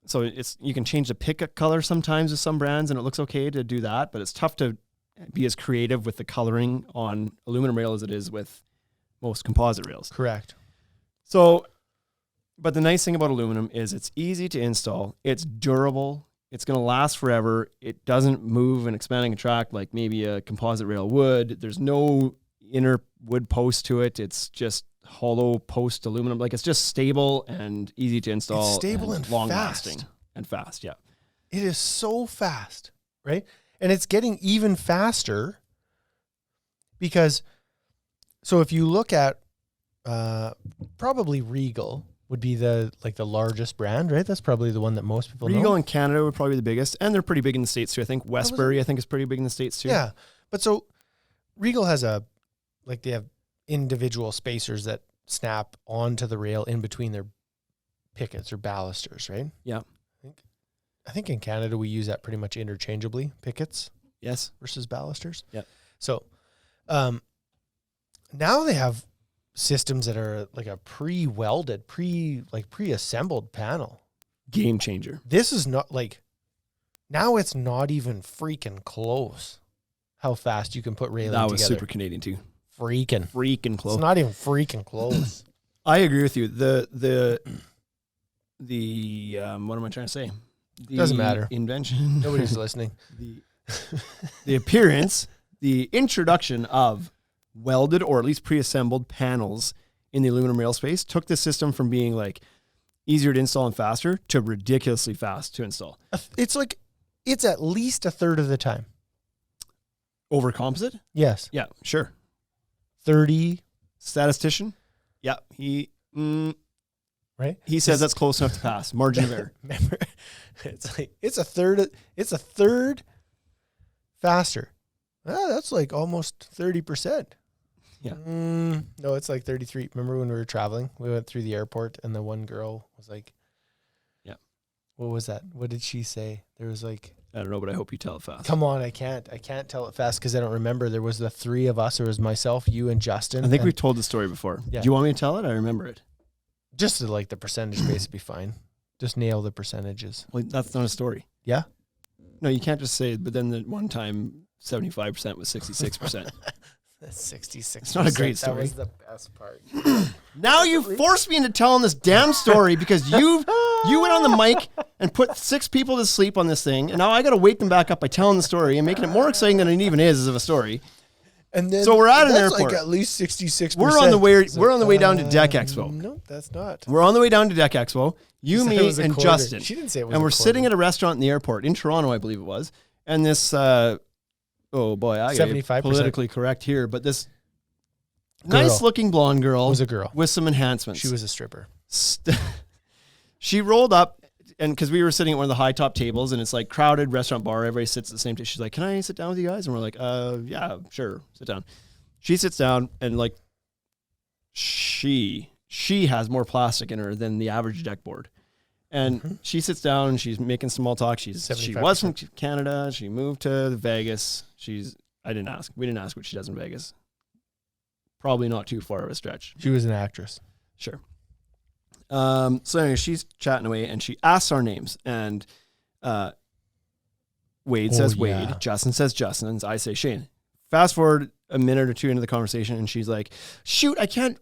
so you can change the picket color sometimes with some brands and it looks okay to do that, but it's tough to be as creative with the coloring on aluminum rail as it is with most composite rails. Correct. So, but the nice thing about aluminum is it's easy to install. It's durable. It's going to last forever. It doesn't move and expand and contract like maybe a composite rail would. There's no inner wood post to it. It's just hollow post aluminum. Like it's just stable and easy to install. It's stable and long fast. lasting and fast. Yeah. It is so fast, right? And it's getting even faster because, so if you look at probably Regal would be the largest brand, right? That's probably the one that most people know. Regal in Canada would probably be the biggest, and they're pretty big in the States too. I think Westbury, I think, is pretty big in the States too. Yeah, but so Regal has they have individual spacers that snap onto the rail in between their pickets or balusters, right? Yeah. I think in Canada we use that pretty much interchangeably, pickets. Yes. Versus balusters. Yeah. So now they have systems that are like a pre-welded, pre-assembled panel. Game changer. This is not now it's not even freaking close how fast you can put railing together. That was super Canadian too. Freaking close. It's not even freaking close. I agree with you. The what am I trying to say? Doesn't matter. Invention. Nobody's listening. The appearance, the introduction of welded or at least pre-assembled panels in the aluminum rail space took the system from being like easier to install and faster to ridiculously fast to install. It's at least a third of the time. Over composite? Yes. Yeah, sure. 30. Statistician? Yeah, right? He says that's close enough to pass. Margin of error. Remember, it's a third faster. That's like almost 30%. Yeah. No, it's like 33. Remember when we were traveling? We went through the airport and the one girl was like, yeah. What was that? What did she say? There was like, I don't know, but I hope you tell it fast. Come on, I can't tell it fast because I don't remember. There was the three of us. There was myself, you, and Justin. I think we've told the story before. Yeah. Do you want me to tell it? I remember it. Just to the percentage base would be fine. Just nail the percentages. Well, that's not a story. Yeah? No, you can't just say, but then the one time 75% was 66%. That's 66%. It's not a great story. That was the best part. Now you forced me into telling this damn story because you went on the mic and put 6 people to sleep on this thing, and now I got to wake them back up by telling the story and making it more exciting than it even is of a story. And then so we're at an that's airport. Like at least 66%. We're on the way down to Deck Expo. No, that's not. We're on the way down to Deck Expo. You, me, and Justin. She didn't say it was. And we're sitting at a restaurant in the airport in Toronto, I believe it was. And this, oh boy, I got to be 75%. politically correct here, but this Girl. nice-looking blonde girl was a girl with some enhancements. She was a stripper. She rolled up and because we were sitting at one of the high top tables, and it's like crowded restaurant bar, everybody sits at the same table. She's like, "Can I sit down with you guys?" And we're like, yeah, sure, sit down." She sits down, and like, she has more plastic in her than the average deck board. And she sits down and she's making small talk. She was from Canada. She moved to Vegas. We didn't ask what she does in Vegas. Probably not too far of a stretch. She was an actress. Sure. So anyway, she's chatting away and she asks our names, and Wade says Wade, Justin says Justin, and I say Shane. Fast forward a minute or two into the conversation, and she's like, "Shoot, I can't.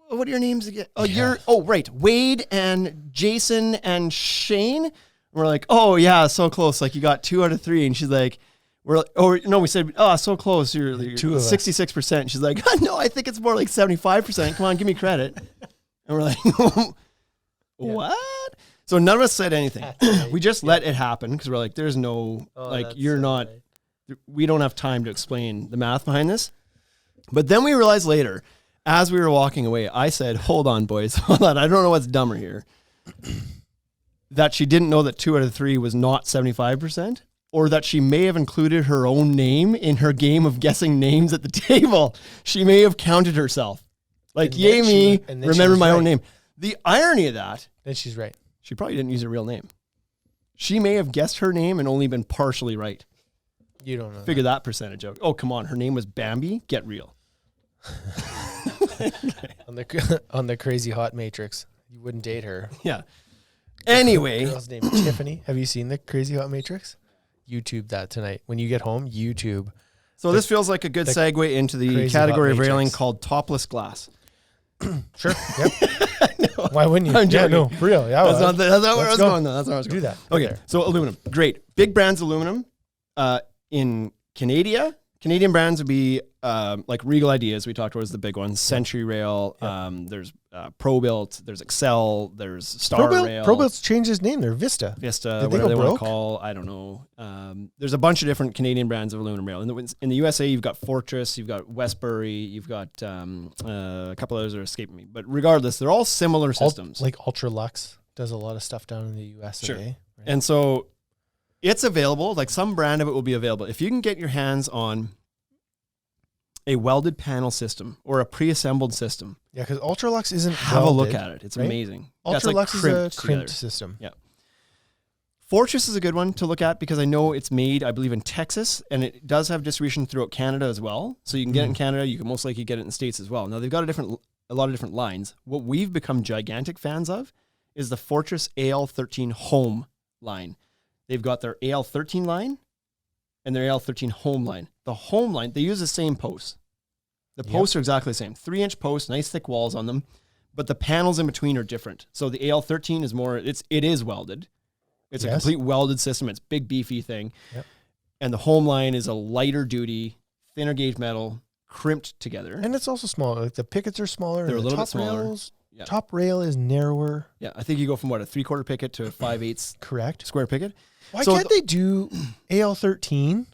What are your names again? Oh, right. Wade and Jason and Shane." And we're like, "Oh yeah, so close. Like you got 2 out of 3." And she's like, we said, "Oh, so close. You're 66%." She's like, "No, I think it's more like 75%. Come on, give me credit." And we're like, "What?" So none of us said anything. We just let it happen because we're like, there's no, we don't have time to explain the math behind this. But then we realized later, as we were walking away, I said, "Hold on, boys. Hold on. I don't know what's dumber here." That she didn't know that 2 out of 3 was not 75%, or that she may have included her own name in her game of guessing names at the table. She may have counted herself. Like, yay me, remember my own name. The irony of that. Then she's right. She probably didn't use her real name. She may have guessed her name and only been partially right. You don't know. Figure that percentage out. Oh, come on. Her name was Bambi. Get real. On the crazy hot matrix, you wouldn't date her. Yeah. Anyway, Girl's name is Tiffany. Have you seen the crazy hot matrix? YouTube that tonight. When you get home, YouTube. So this feels like a good segue into the category of railing called topless glass. Sure. Yep. No. Why wouldn't you? I'm joking. Yeah, no, for real. Yeah, that's not where I was going though. That's where I was going. Do that. Okay. So aluminum, great. Big brands aluminum. In Canadian brands would be like Regal Ideas. We talked about as the big ones. Century Rail. Yep. There's ProBuilt. There's Excel. There's Star Rail. ProBuilt's changed its name. They're Vista. Whatever they want to call. I don't know. There's a bunch of different Canadian brands of aluminum rail. In the USA, you've got Fortress. You've got Westbury. You've got a couple others that are escaping me. But regardless, they're all similar systems. Like Ultralux does a lot of stuff down in the USA. Sure. Right? And so it's available. Like some brand of it will be available. If you can get your hands on a welded panel system or a pre-assembled system. Yeah, because Ultralux isn't Have welded, a look at it. It's amazing. Ultralux is a crimped system. Yeah. Fortress is a good one to look at because I know it's made, I believe, in Texas, and it does have distribution throughout Canada as well. So you can get it in Canada. You can most likely get it in the States as well. Now, they've got a lot of different lines. What we've become gigantic fans of is the Fortress AL13 Home line. They've got their AL13 line and their AL13 Home line. The Home line, they use the same posts. The posts are exactly the same. 3-inch posts, nice thick walls on them, but the panels in between are different. So the AL13 is more, it is welded. It's a complete welded system. It's a big, beefy thing. Yep. And the Home line is a lighter duty, thinner gauge metal, crimped together. And it's also smaller. Like the pickets are smaller. They're a little bit smaller. Top rail is narrower. Yeah, I think you go from a 3/4 picket to a 5/8 correct square picket. Why can't they do AL13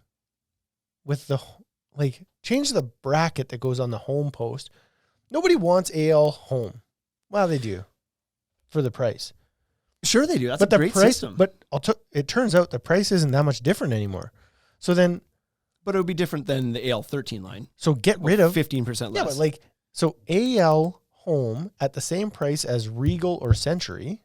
with the, like, change the bracket that goes on the home post? Nobody wants AL home. Well, they do for the price. Sure they do. That's a great system. But it turns out the price isn't that much different anymore. So then... But it would be different than the AL13 line. So get rid of... 15% less. Yeah, but like... So AL home at the same price as Regal or Century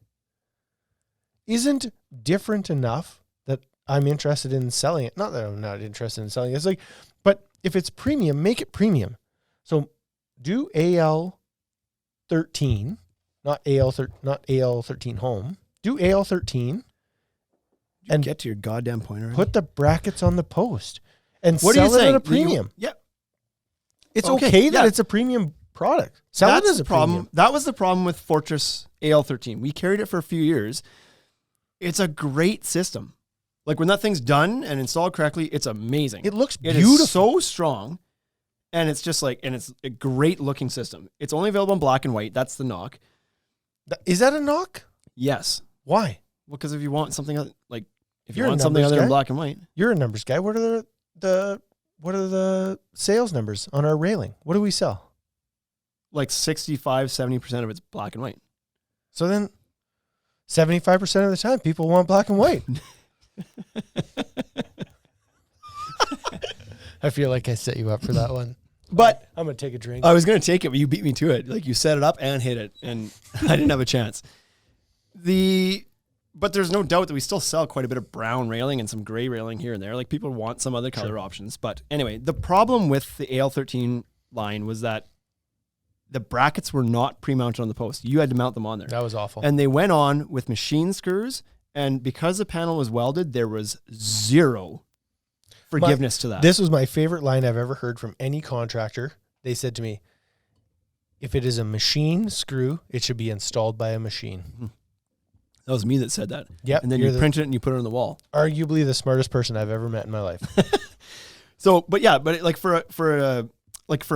isn't different enough that I'm interested in selling it. Not that I'm not interested in selling it. It's like... But if it's premium, make it premium. So do AL13, not AL13 home. Do AL13 and get to your goddamn point already. Put the brackets on the post and sell it at a premium. It's okay that it's a premium product. Sell it as a problem. That was the problem with Fortress AL13. We carried it for a few years. It's a great system. Like when that thing's done and installed correctly, it's amazing. It looks beautiful. It is so strong. And it's just like, and it's a great looking system. It's only available in black and white. That's the knock. Is that a knock? Yes. Why? Well, because if you want something other than black and white, you're a numbers guy. What are the sales numbers on our railing? What do we sell? Like 65, 70% of it's black and white. So then 75% of the time, people want black and white. I feel like I set you up for that one. But I'm going to take a drink. I was going to take it, but you beat me to it. Like, you set it up and hit it, and I didn't have a chance. But there's no doubt that we still sell quite a bit of brown railing and some gray railing here and there. Like, people want some other color options. But anyway, the problem with the AL13 line was that the brackets were not pre-mounted on the post. You had to mount them on there. That was awful. And they went on with machine screws, and because the panel was welded, there was zero forgiveness to that. This was my favorite line I've ever heard from any contractor. They said to me, if it is a machine screw, it should be installed by a machine. Mm-hmm. That was me that said that. Yep. And then you print it and you put it on the wall. Arguably the smartest person I've ever met in my life. So, but yeah, but like for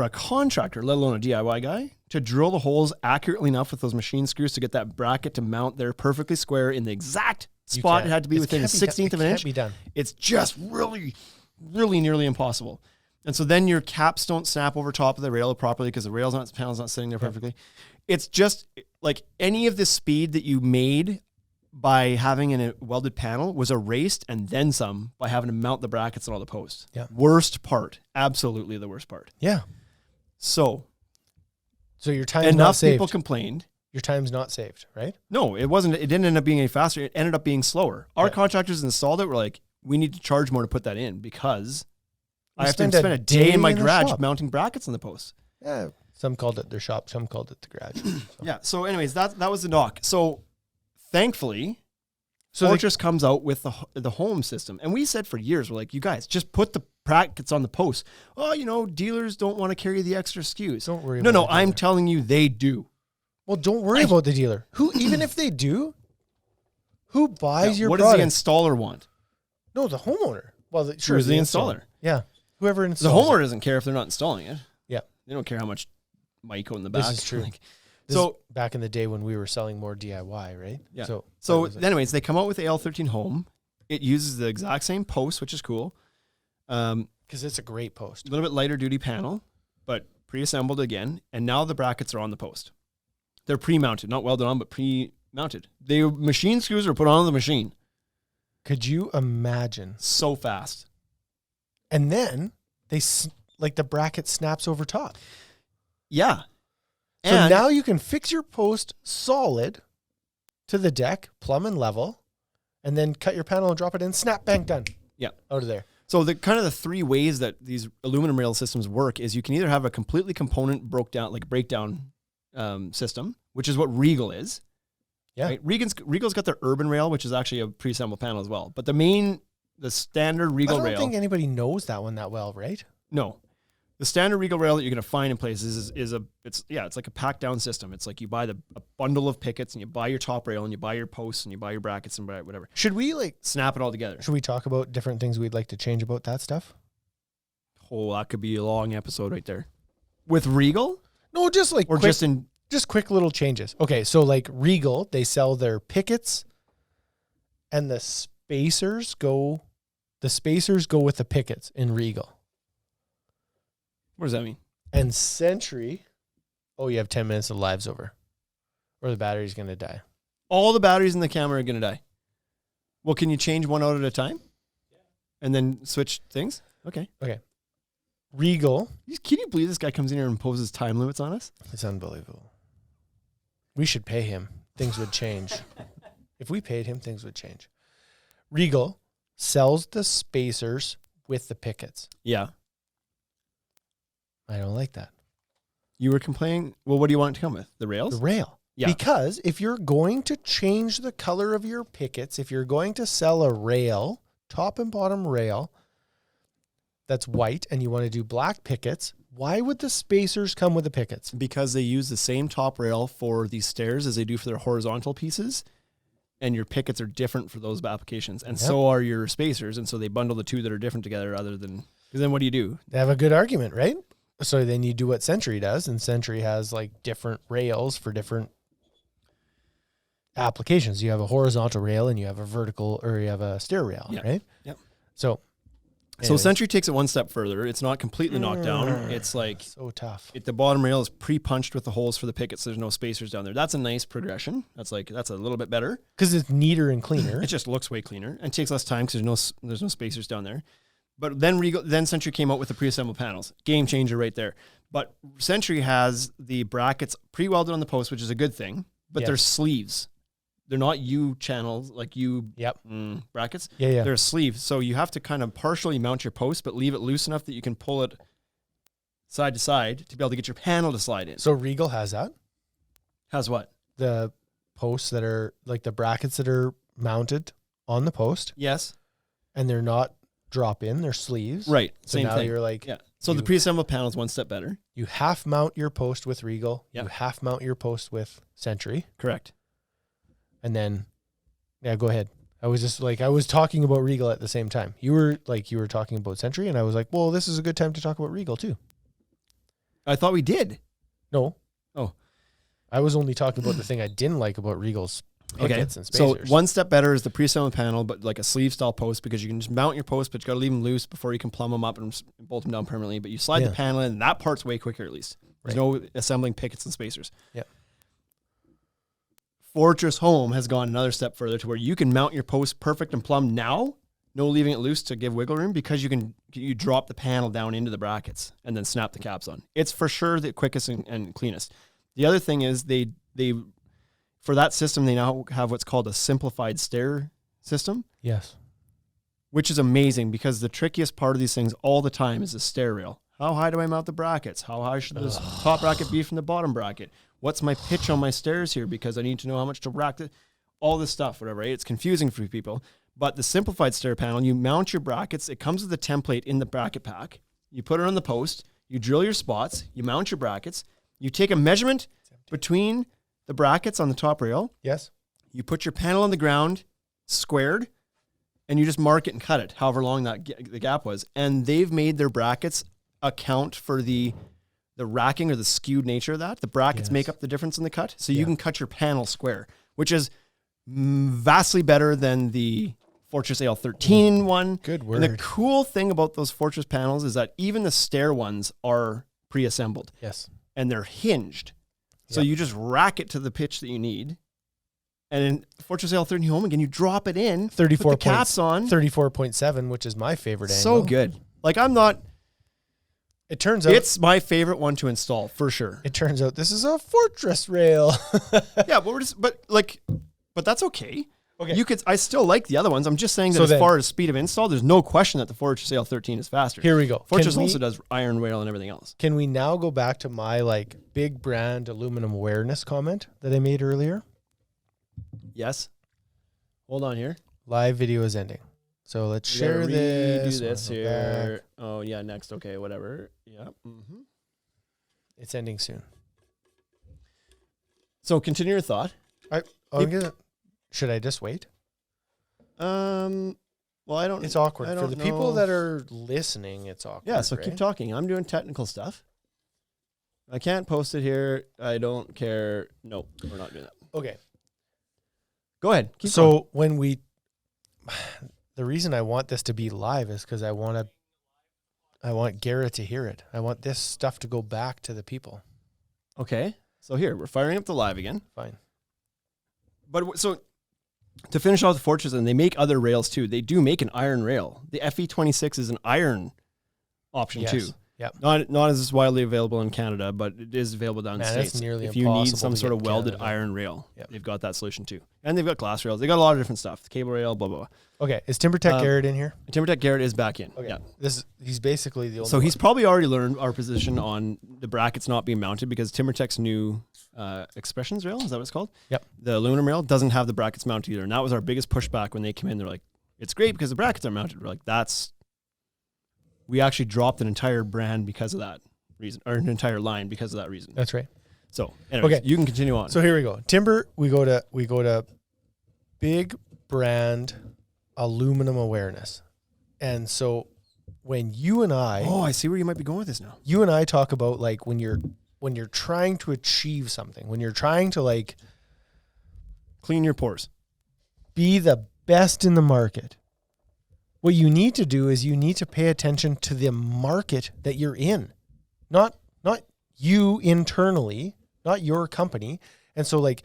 a contractor, let alone a DIY guy, to drill the holes accurately enough with those machine screws to get that bracket to mount there perfectly square in the exact spot it had to be within a 16th of an inch. Be done. It's just really, really nearly impossible. And so then your caps don't snap over top of the rail properly because the panel's not sitting there perfectly. It's just like any of the speed that you made by having a welded panel was erased and then some by having to mount the brackets and all the posts. Yeah. Worst part. Absolutely the worst part. Yeah. So your time's not enough saved. people complained. Your time's not saved, right? No, it wasn't. It didn't end up being any faster. It ended up being slower. Our contractors installed it. Were like, we need to charge more to put that in because I have to spend a day in my garage mounting brackets on the posts. Yeah. Some called it their shop. Some called it the garage. So. Yeah. So anyways, that was the knock. So thankfully, Fortress comes out with the home system. And we said for years, we're like, you guys, just put the brackets on the post. Oh, dealers don't want to carry the extra SKUs. Don't worry about it. No, I'm dealer. telling you, they do. Well, don't worry about the dealer. Even if they do, who buys your what product? Does the installer want? No, the homeowner. Well, Who's the installer? Yeah. Whoever The installs homeowner doesn't care if they're not installing it. Yeah. They don't care how much Myco in the back. This is true. This is back in the day when we were selling more DIY, right? Yeah. So anyways, they come out with the AL13 Home. It uses the exact same post, which is cool. Because it's a great post. A little bit lighter duty panel, but pre-assembled again. And now the brackets are on the post. They're pre-mounted, not welded on, but pre-mounted. The machine screws are put on the machine. Could you imagine? So fast. And then the bracket snaps over top. Yeah. So now you can fix your post solid to the deck, plumb and level, and then cut your panel and drop it in, snap, bang, done. Yeah. Out of there. So the three ways that these aluminum rail systems work is you can either have a completely component breakdown system, which is what Regal is. Yeah. Right? Regal's got their urban rail, which is actually a pre-assembled panel as well. But the standard Regal rail. I don't think anybody knows that one that well, right? No. The standard Regal rail that you're going to find in places it's like a packed down system. It's like you buy a bundle of pickets and you buy your top rail and you buy your posts and you buy your brackets and whatever. Should we snap it all together? Should we talk about different things we'd like to change about that stuff? Oh, that could be a long episode right there. With Regal? No, just quick little changes. Okay, so Regal, they sell their pickets and the spacers go with the pickets in Regal. What does that mean? And Century, you have 10 minutes of lives over, or the battery's going to die. All the batteries in the camera are going to die. Well, can you change one out at a time? Yeah. And then switch things? Okay. Regal. Can you believe this guy comes in here and imposes time limits on us? It's unbelievable. We should pay him. Things would change. If we paid him, things would change. Regal sells the spacers with the pickets. Yeah. I don't like that. You were complaining. Well, what do you want it to come with? The rails? The rail. Yeah. Because if you're going to change the color of your pickets, if you're going to sell a rail, top and bottom rail, that's white, and you want to do black pickets, why would the spacers come with the pickets? Because they use the same top rail for these stairs as they do for their horizontal pieces, and your pickets are different for those applications, and so are your spacers, and so they bundle the two that are different together because then what do? They have a good argument, right? So then you do what Century does, and Century has different rails for different applications. You have a horizontal rail and you have a vertical, or you have a stair rail, right? Yep. So So Anyways. Century takes it one step further. It's not completely knocked down. It's like So tough. the bottom rail is pre-punched with the holes for the pickets. So there's no spacers down there. That's a nice progression. That's a little bit better. Because it's neater and cleaner. It just looks way cleaner and takes less time because there's no spacers down there. But then Century came out with the pre-assembled panels. Game changer right there. But Century has the brackets pre-welded on the post, which is a good thing. But they're sleeves. They're not U channels like U brackets. Yeah. They're a sleeve. So you have to kind of partially mount your post, but leave it loose enough that you can pull it side to side to be able to get your panel to slide in. So Regal has that. Has what? The posts that are like the brackets that are mounted on the post, Yes. and they're not drop in, they're sleeves. Right. So Same now thing. you're like, Yeah. So the pre-assembled panel is one step better. you half mount your post with Regal. Yep. You half mount your post with Century. Correct. And then, go ahead. I was talking about Regal at the same time. You were talking about Century, and I was like, well, this is a good time to talk about Regal too. I thought we did. No. Oh. I was only talking about the thing I didn't like about Regal's pickets and So spacers. one step better is the pre-assembled panel, but like a sleeve style post, because you can just mount your post, but you got to leave them loose before you can plumb them up and bolt them down permanently. But you slide the panel in, and that part's way quicker at least. There's no assembling pickets and spacers. Yeah. Fortress Home has gone another step further to where you can mount your post perfect and plumb now, no leaving it loose to give wiggle room, because you drop the panel down into the brackets and then snap the caps on. It's for sure the quickest and cleanest. The other thing is they for that system, they now have what's called a simplified stair system. Yes. Which is amazing, because the trickiest part of these things all the time is the stair rail. How high do I mount the brackets? How high should this top bracket be from the bottom bracket? What's my pitch on my stairs here? Because I need to know how much to rack it. All this stuff, whatever, right? It's confusing for people. But the simplified stair panel, you mount your brackets. It comes with a template in the bracket pack. You put it on the post. You drill your spots. You mount your brackets. You take a measurement between the brackets on the top rail. Yes. You put your panel on the ground, squared, and you just mark it and cut it, however long the gap was. And they've made their brackets account for the racking or the skewed nature of that. The brackets make up the difference in the cut. So you can cut your panel square, which is vastly better than the Fortress AL13 one. Good word. And the cool thing about those Fortress panels is that even the stair ones are pre-assembled. Yes. And they're hinged. So you just rack it to the pitch that you need. And in Fortress AL13 Home, again, you drop it in, 34 put the caps on. 34.7, which is my favorite angle. So good. Like, I'm not... It turns out It's my favorite one to install, for sure. It turns out this is a Fortress rail. Yeah, but that's okay. Okay. I still like the other ones. I'm just saying that as far as speed of install, there's no question that the Fortress AL13 is faster. Here we go. Fortress also does iron rail and everything else. Can we now go back to my big brand aluminum awareness comment that I made earlier? Yes. Hold on here. Live video is ending. So let's share this. Do this We'll go here. back. Oh, yeah, next. Okay, whatever. Yeah. Mm-hmm. It's ending soon. So continue your thought. Should I just wait? Well, I don't. It's awkward. I For don't the know. people that are listening, it's awkward. Yeah, so right? keep talking. I'm doing technical stuff. I can't post it here. I don't care. Nope, we're not doing that. Okay. Go ahead. Keep So when the reason I want this to be live is because I want Garrett to hear it. I want this stuff to go back to the people. Okay. So here, we're firing up the live again. Fine. But so to finish off the Fortress, and they make other rails too. They do make an iron rail. The FE26 is an iron option too. Yep. Not as widely available in Canada, but it is available down in the That's States. nearly if you need impossible some to sort get of in welded Canada. iron rail, Yep. they've got that solution too. And they've got glass rails. They got a lot of different stuff. Cable rail, blah, blah, blah. Okay. Is TimberTech Garrett in here? TimberTech Garrett is back in. Okay. Yeah. He's basically the only So one. he's probably already learned our position on the brackets not being mounted, because TimberTech's new Expressions rail, is that what it's called? Yep. The aluminum rail doesn't have the brackets mounted either. And that was our biggest pushback when they came in. They're like, it's great because the brackets are mounted. We're like, we actually dropped an entire brand because of that reason, or an entire line because of that reason. That's right. So anyways, Okay. you can continue on. So here we go. Timber, we go to big brand aluminum awareness. And so when you and I I see where you might be going with this now. you and I talk about when you're trying to achieve something, when you're trying to Clean your pores. be the best in the market. What you need to do is you need to pay attention to the market that you're in, not you internally, not your company. And so like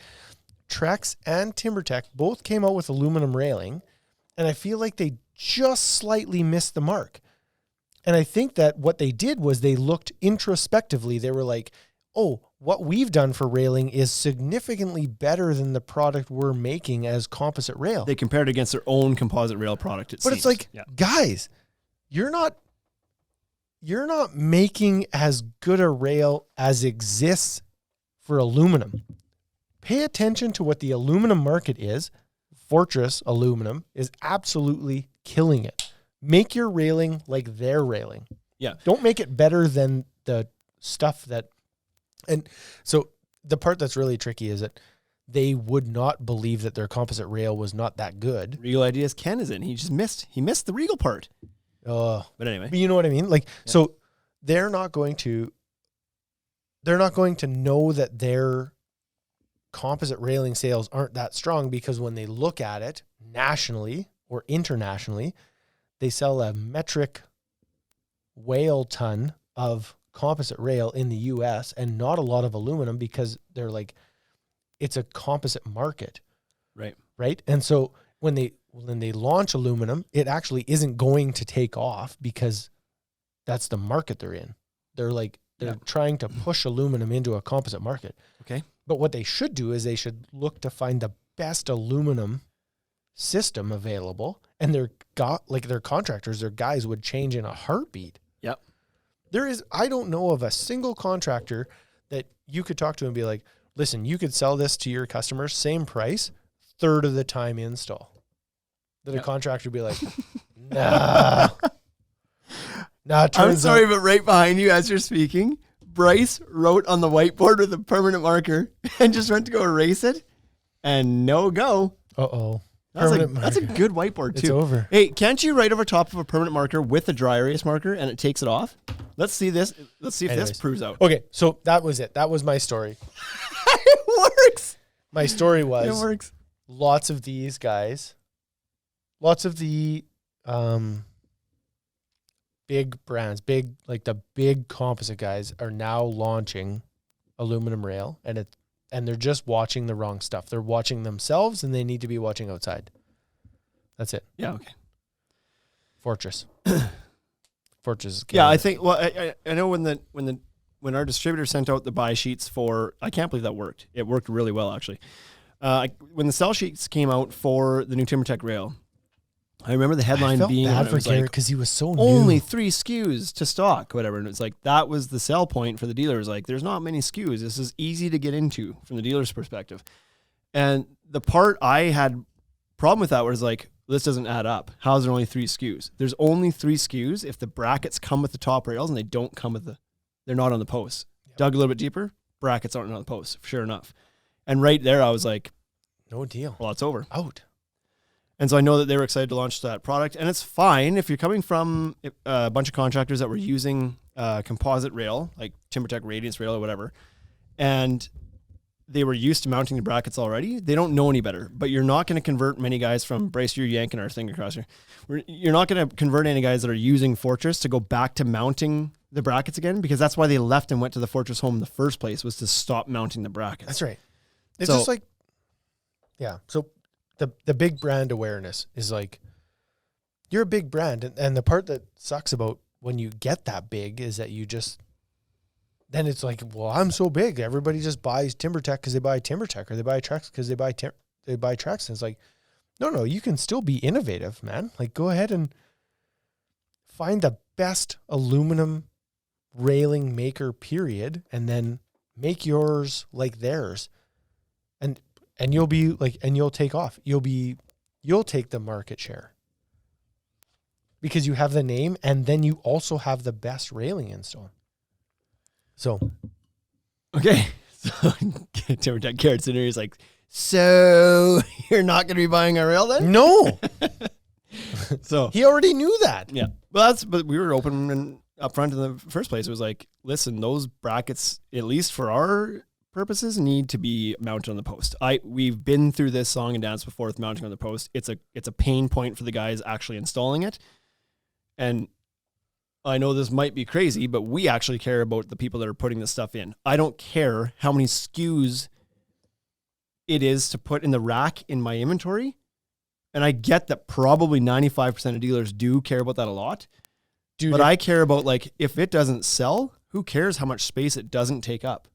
Trex and TimberTech both came out with aluminum railing, and I feel like they just slightly missed the mark. And I think that what they did was they looked introspectively. They were like, oh, what we've done for railing is significantly better than the product we're making as composite rail. They compared against their own composite rail product. But it's like, guys, you're not making as good a rail as exists for aluminum. Pay attention to what the aluminum market is. Fortress aluminum is absolutely killing it. Make your railing like their railing. Yeah. Don't make it better than the stuff that... And so the part that's really tricky is that they would not believe that their composite rail was not that good. Regal Ideas Ken is in. He missed the Regal part. But anyway. But you know what I mean? Like, so they're not going to know that their composite railing sales aren't that strong, because when they look at it nationally or internationally, they sell a metric whale ton of composite rail in the US and not a lot of aluminum, because they're like, it's a composite market. Right. And so when they launch aluminum, it actually isn't going to take off because that's the market they're in. They're trying to push aluminum into a composite market. Okay. But what they should do is they should look to find the best aluminum system available, and their contractors, their guys would change in a heartbeat. Yep. I don't know of a single contractor that you could talk to and be like, listen, you could sell this to your customers, same price, third of the time install. That a contractor would be like, nah. I'm sorry, but right behind you as you're speaking, Bryce wrote on the whiteboard with a permanent marker and just went to go erase it, and no go. Uh-oh. That's a good whiteboard, too. It's over. Hey, can't you write over top of a permanent marker with a dry erase marker and it takes it off? Let's see this. Let's see if this proves out. Okay, so that was it. That was my story. It works. My story was It works. Lots of these guys, lots of the big brands, the big composite guys are now launching aluminum rail, and they're just watching the wrong stuff. They're watching themselves, and they need to be watching outside. That's it. Yeah. Okay. Fortress. Fortress. Yeah, I think. Well, I know when our distributor sent out the buy sheets for, I can't believe that worked. It worked really well, actually. When the sell sheets came out for the new TimberTech rail, I remember the headline being bad for Garrett because he was so new. 3 SKUs to stock, whatever. And it's like, that was the sell point for the dealers. Like, there's not many SKUs. This is easy to get into from the dealer's perspective. And the part I had problem with that was like, this doesn't add up. How is there only 3 SKUs? There's only 3 SKUs if the brackets come with the top rails and they don't come with they're not on the posts. Yep. Dug a little bit deeper, brackets aren't on the posts, sure enough. And right there, I was like, no deal. Well, it's over. Out. And so I know that they were excited to launch that product, and it's fine if you're coming from a bunch of contractors that were using composite rail, like TimberTech Radiance rail or whatever, and they were used to mounting the brackets already. They don't know any better, but you're not going to convert many guys from, Bryce, you're yanking our thing across here. You're not going to convert any guys that are using Fortress to go back to mounting the brackets again, because that's why they left and went to the Fortress home in the first place, was to stop mounting the brackets. That's right. It's just like, yeah. So the big brand awareness is like, you're a big brand. And the part that sucks about when you get that big is that then it's like, well, I'm so big. Everybody just buys TimberTech because they buy TimberTech, or they buy Trex because they buy Trex. And it's like, no, you can still be innovative, man. Like, go ahead and find the best aluminum railing maker, period, and then make yours like theirs. And you'll be like, and you'll take off. You'll take the market share because you have the name, and then you also have the best railing install. So, okay. So TimberTech Garrett's in here. He's like, so you're not going to be buying our rail then? No. So he already knew that. Yeah. Well, but we were open and upfront in the first place. It was like, listen, those brackets, at least for our purposes need to be mounted on the post. We've been through this song and dance before with mounting on the post. It's a pain point for the guys actually installing it. And I know this might be crazy, but we actually care about the people that are putting this stuff in. I don't care how many SKUs it is to put in the rack in my inventory. And I get that probably 95% of dealers do care about that a lot. Dude, but I care about, like, if it doesn't sell, who cares how much space it doesn't take up?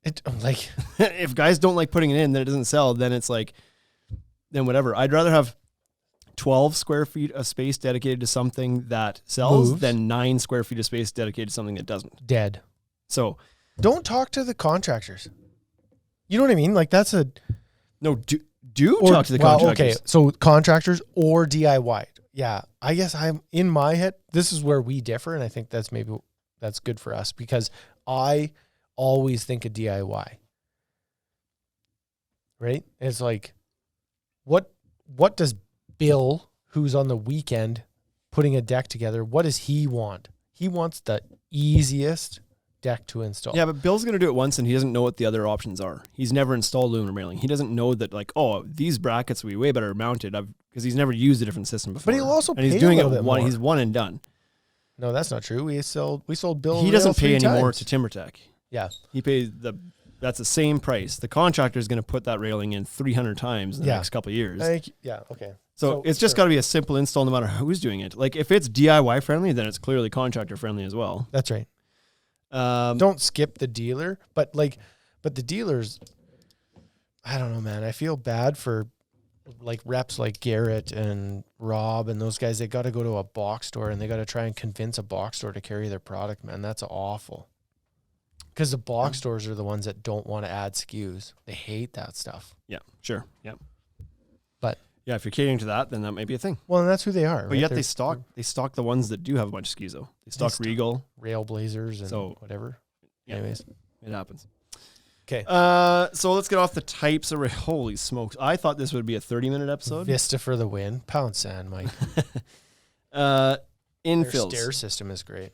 If guys don't like putting it in, then it doesn't sell, then it's like, then whatever. I'd rather have 12 square feet of space dedicated to something that sells than 9 square feet of space dedicated to something that doesn't. Dead. So don't talk to the contractors. You know what I mean? Like, that's a... No, do talk to the contractors. Okay, so contractors or DIY. Yeah, I guess I'm in my head. This is where we differ, and I think that's good for us because I always think of DIY. Right? It's like, what does Bill, who's on the weekend putting a deck together, what does he want? He wants the easiest deck to install. Yeah, but Bill's going to do it once and he doesn't know what the other options are. He's never installed aluminum railing. He doesn't know that, like, oh, these brackets will be way better mounted because he's never used a different system before. But he'll also and he's doing it one. He's one and done. No, that's not true. We sold Bill. He doesn't pay any more to TimberTech. Yeah, he pays that's the same price. The contractor is going to put that railing in 300 times in the next couple of years. Okay. So it's just got to be a simple install no matter who's doing it. Like, if it's DIY friendly, then it's clearly contractor friendly as well. That's right. Don't skip the dealer, but the dealers, I don't know, man. I feel bad for like reps like Garrett and Rob and those guys. They got to go to a box store and they got to try and convince a box store to carry their product, man. That's awful. Because the box stores are the ones that don't want to add SKUs. They hate that stuff. Yeah, sure. Yeah. But yeah, if you're catering to that, then that might be a thing. Well, and that's who they are. But right? yet they stock the ones that do have a bunch of SKUs though. They stock Regal, Railblazers, and whatever. Yeah, anyways, it happens. Okay. So let's get off the types of holy smokes. I thought this would be a 30-minute episode. Vista for the win. Pound sand, Mike. Infills. Their stair system is great.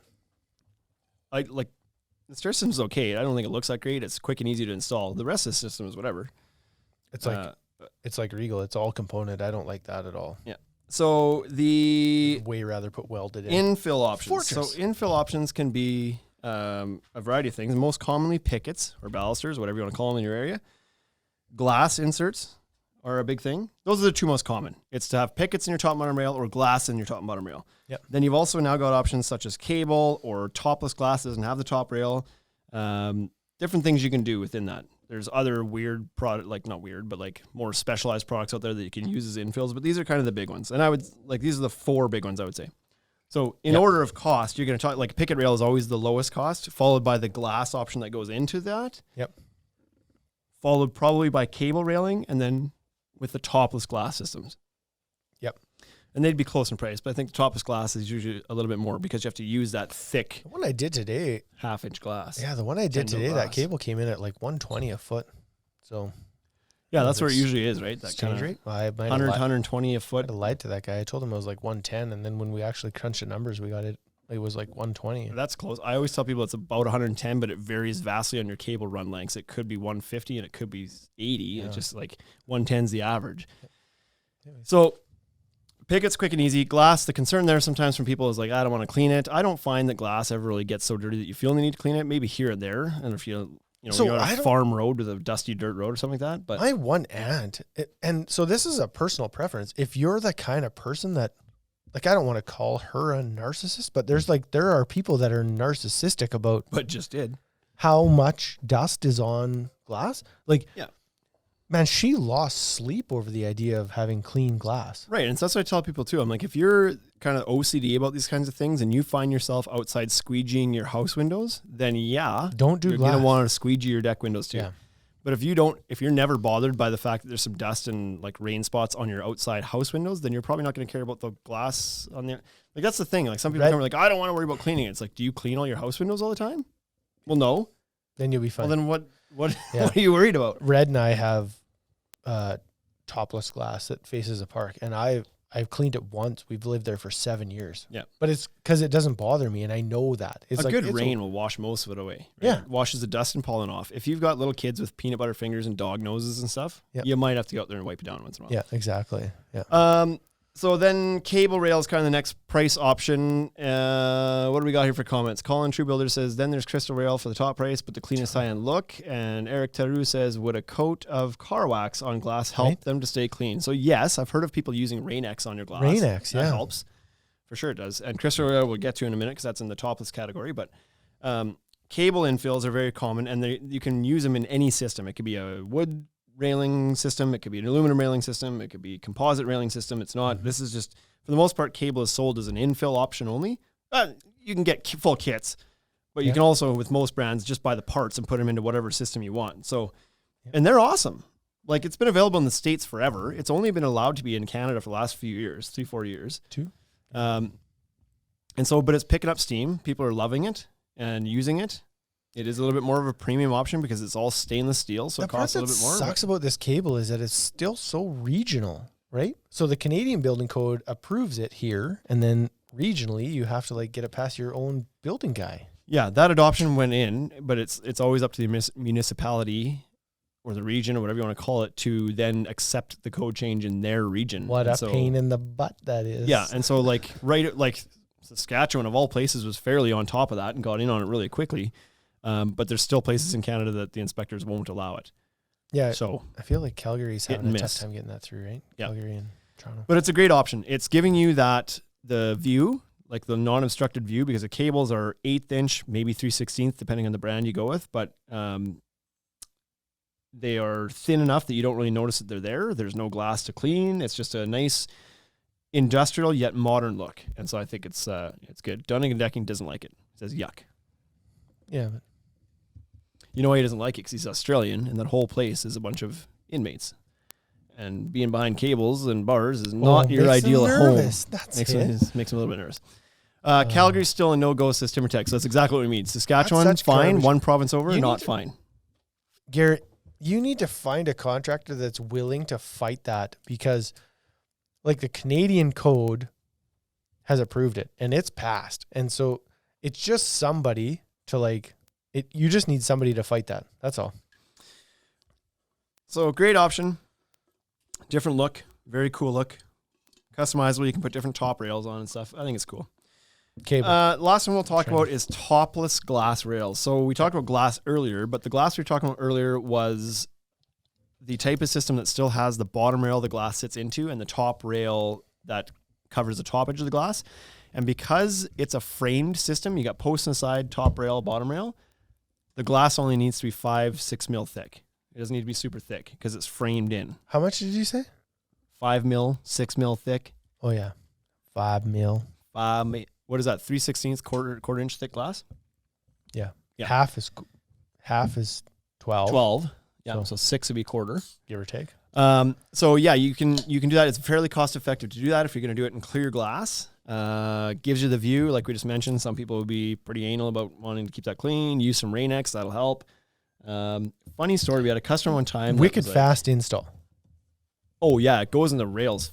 The stair system is okay. I don't think it looks that great. It's quick and easy to install. The rest of the system is whatever. It's like Regal. It's all component. I don't like that at all. Yeah. So I'd way rather put welded in. Infill options. Fortress. So infill options can be a variety of things. Most commonly pickets or balusters, whatever you want to call them in your area. Glass inserts are a big thing. Those are the two most common. It's to have pickets in your top and bottom rail or glass in your top and bottom rail. Yep. Then you've also now got options such as cable or topless glasses and have the top rail. Different things you can do within that. There's other weird product, like not weird, but like more specialized products out there that you can use as infills. But these are kind of the big ones. And I would these are the 4 big ones I would say. So in order of cost, you're going to talk like picket rail is always the lowest cost, followed by the glass option that goes into that. Yep. Followed probably by cable railing, and then with the topless glass systems. Yep. And they'd be close in price, but I think the topless glass is usually a little bit more because you have to use that thick. The one I did today, 1/2-inch glass. Yeah, the one I did today, that cable came in at like $120 a foot. So yeah, that's where it usually is, right? That exchange rate. Well, I 100, 120 a foot. I lied to that guy. I told him it was like 110, and then when we actually crunched the numbers, we got it. It was like 120. That's close. I always tell people it's about 110, but it varies vastly on your cable run lengths. It could be 150 and it could be 80. Yeah. It's just like 110 is the average. Anyways. So pickets, quick and easy. Glass, the concern there sometimes from people is like, I don't want to clean it. I don't find that glass ever really gets so dirty that you feel the need to clean it. Maybe here and there. And if you're on a farm road with a dusty dirt road or something like that. But my one aunt, and so this is a personal preference. If you're the kind of person that, like, I don't want to call her a narcissist, but there are people that are narcissistic about but just did how much dust is on glass. Like, yeah. Man, she lost sleep over the idea of having clean glass. Right. And so that's what I tell people too. I'm like, if you're kind of OCD about these kinds of things and you find yourself outside squeegeeing your house windows, then don't do you're glass. You're going to want to squeegee your deck windows too. Yeah. But if you're never bothered by the fact that there's some dust and like rain spots on your outside house windows, then you're probably not going to care about the glass on there. Like, that's the thing. Like, some people come like, I don't want to worry about cleaning it. It's like, do you clean all your house windows all the time? Well, no. Then you'll be fine. Well, then what what are you worried about? Red and I have topless glass that faces a park, and I I've cleaned it once. We've lived there for 7 years. Yeah. But it's because it doesn't bother me, and I know that. It's a good rain will wash most of it away. Right? Yeah. It washes the dust and pollen off. If you've got little kids with peanut butter fingers and dog noses and stuff, Yep. you might have to go out there and wipe it down once in a while. Yeah, exactly. Yeah. So then cable rail is kind of the next price option. What do we got here for comments? Colin True Builder says, then there's crystal rail for the top price, but the cleanest high-end look. And Eric Teru says, would a coat of car wax on glass help them to stay clean? So yes, I've heard of people using Rain-X on your glass. Rain-X, that yeah. helps. For sure it does. And crystal rail we'll get to in a minute because that's in the topless category. But cable infills are very common, and you can use them in any system. It could be a wood railing system, it could be an aluminum railing system, it could be composite railing system. It's not, this is just, for the most part, cable is sold as an infill option only. You can get full kits, but you can also, with most brands, just buy the parts and put them into whatever system you want. So, and they're awesome. Like, it's been available in the States forever. It's only been allowed to be in Canada for the last few years, 3-4 years. And so, but it's picking up steam. People are loving it and using it. It is a little bit more of a premium option because it's all stainless steel, so it costs a little bit more. What sucks about this cable is that it's still so regional, right? So the Canadian building code approves it here, and then regionally you have to like get it past your own building guy. Yeah, that adoption went in, but it's always up to the municipality or the region or whatever you want to call it to then accept the code change in their region. What a pain in the butt that is. Yeah, and so like Saskatchewan of all places was fairly on top of that and got in on it really quickly. But there's still places in Canada that the inspectors won't allow it. Yeah. So I feel like Calgary's having a tough time getting that through, right? Yeah. Calgary and Toronto. But it's a great option. It's giving you the view, like the non-obstructed view, because the cables are 1/8 inch, maybe 3/16, depending on the brand you go with. But they are thin enough that you don't really notice that they're there. There's no glass to clean. It's just a nice industrial yet modern look. And so I think it's good. Dunning and Decking doesn't like it. It says yuck. Yeah. But you know why he doesn't like it? Because he's Australian, and that whole place is a bunch of inmates. And being behind cables and bars is not your ideal home. That's makes him a little bit nervous. Calgary's still a no-go, says TimberTech, so that's exactly what we mean. Saskatchewan's fine, garbage. one province over, not fine. Garrett, you need to find a contractor that's willing to fight that because, like, the Canadian code has approved it, and it's passed. And so it's just somebody to, like... you just need somebody to fight that. That's all. So great option. Different look. Very cool look. Customizable. You can put different top rails on and stuff. I think it's cool. Cable. Last one we'll talk about is topless glass rails. So we talked about glass earlier, but the glass we were talking about earlier was the type of system that still has the bottom rail the glass sits into and the top rail that covers the top edge of the glass. And because it's a framed system, you got posts on the side, top rail, bottom rail, the glass only needs to be 5-6 mil thick. It doesn't need to be super thick because it's framed in. How much did you say? 5 mil, 6 mil thick. Oh, yeah. 5 mil. What is that? 3/16 quarter inch thick glass? Yeah. Yeah. Half is 12. 12. Yeah. So 6 would be quarter. Give or take. So yeah, you can do that. It's fairly cost effective to do that if you're going to do it in clear glass. Gives you the view, like we just mentioned. Some people would be pretty anal about wanting to keep that clean. Use some Rain-X, that'll help. Funny story, we had a customer one time. Wicked fast install. Oh yeah, it goes in the rails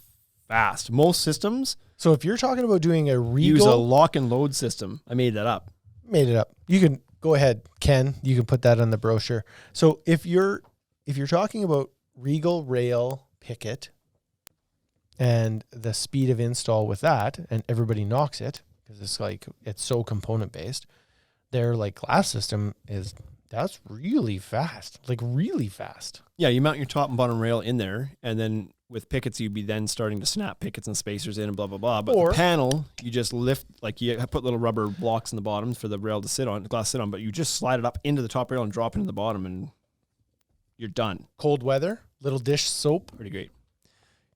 fast. Most systems. So if you're talking about doing a Regal, use a lock and load system. I made that up. Made it up. You can go ahead, Ken. You can put that on the brochure. So if you're talking about Regal rail picket and the speed of install with that, and everybody knocks it because it's so component based, their like glass system that's really fast, like really fast. Yeah, you mount your top and bottom rail in there, and then with pickets, you'd be then starting to snap pickets and spacers in and blah, blah, blah. But the panel, you just lift, like you put little rubber blocks in the bottom for the rail to sit on, the glass to sit on, but you just slide it up into the top rail and drop it into the bottom, and you're done. Cold weather, little dish soap. Pretty great.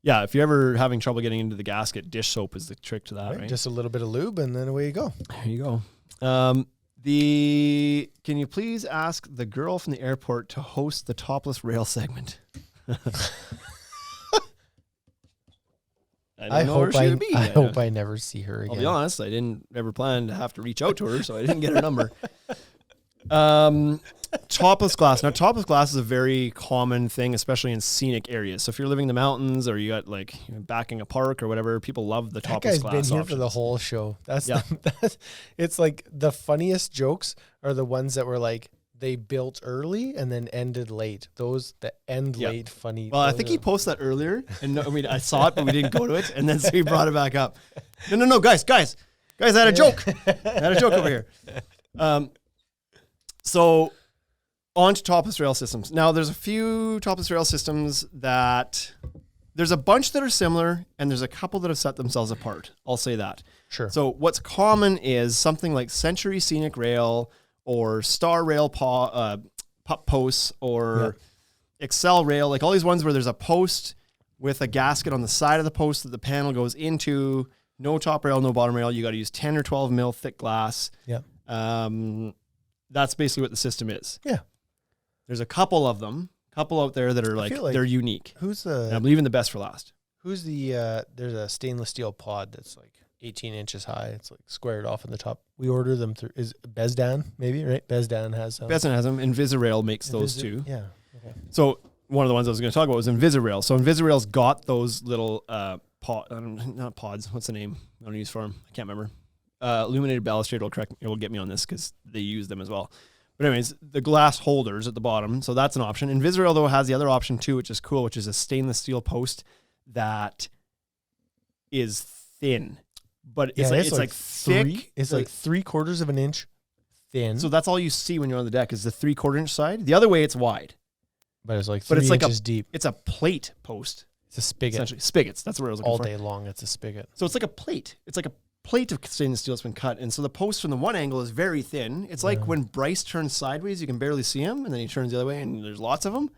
Yeah, if you're ever having trouble getting into the gasket, dish soap is the trick to that, right? Just a little bit of lube, and then away you go. There you go. Can you please ask the girl from the airport to host the topless rail segment? I hope I never see her again. I'll be honest, I didn't ever plan to have to reach out to her, so I didn't get her number. topless glass. Now, topless glass is a very common thing, especially in scenic areas. So if you're living in the mountains or you got like backing a park or whatever, people love the That topless guy's glass been here options. for the whole show. That's Yeah. it's like the funniest jokes are the ones that were like they built early and then ended late. Those that end Yeah. late funny. Well, I those think are- he posted that earlier, and I mean, I saw it, but we didn't go to it, and then so he brought it back up. No, guys, I had a joke. I had a joke over here. So on to topless rail systems. Now, there's a few topless rail systems that there's a bunch that are similar, and there's a couple that have set themselves apart. I'll say that. Sure. So what's common is something like Century Scenic Rail or Star Rail posts or Excel Rail, like all these ones where there's a post with a gasket on the side of the post that the panel goes into. No top rail, no bottom rail. You got to use 10 or 12 mil thick glass. Yep. That's basically what the system is. Yeah. There's a couple of them, couple out there that are like, feel like- they're unique. Who's And I'm the leaving the best for last. who's the there's a stainless steel pod that's like 18 inches high. It's like squared off in the top. We order them through is Bezdan maybe, right? Bezdan has some. Bezdan has them. Invisirail makes those Invisi- too. Yeah. Okay. So one of the ones I was going to talk about was Invisirail. So Invisirail's got those little not pods. What's the name I don't use for them? I can't remember. Illuminated balustrade will get me on this because they use them as well. But anyways, the glass holders at the bottom. So that's an option. Invisirail though has the other option too, which is cool, which is a stainless steel post that is thin, but it's like thick. It's like 3/4 of an inch thin. So that's all you see when you're on the deck is the 3/4 inch side. The other way it's wide. but it's like But 3 it's like inches deep. It's a plate post. It's a spigot Essentially, spigots. That's what I was looking all for. day long. It's a spigot. So it's like a plate. It's like a plate of stainless steel that's been cut. And so the post from the one angle is very thin. It's like when Bryce turns sideways, you can barely see him. And then he turns the other way and there's lots of them.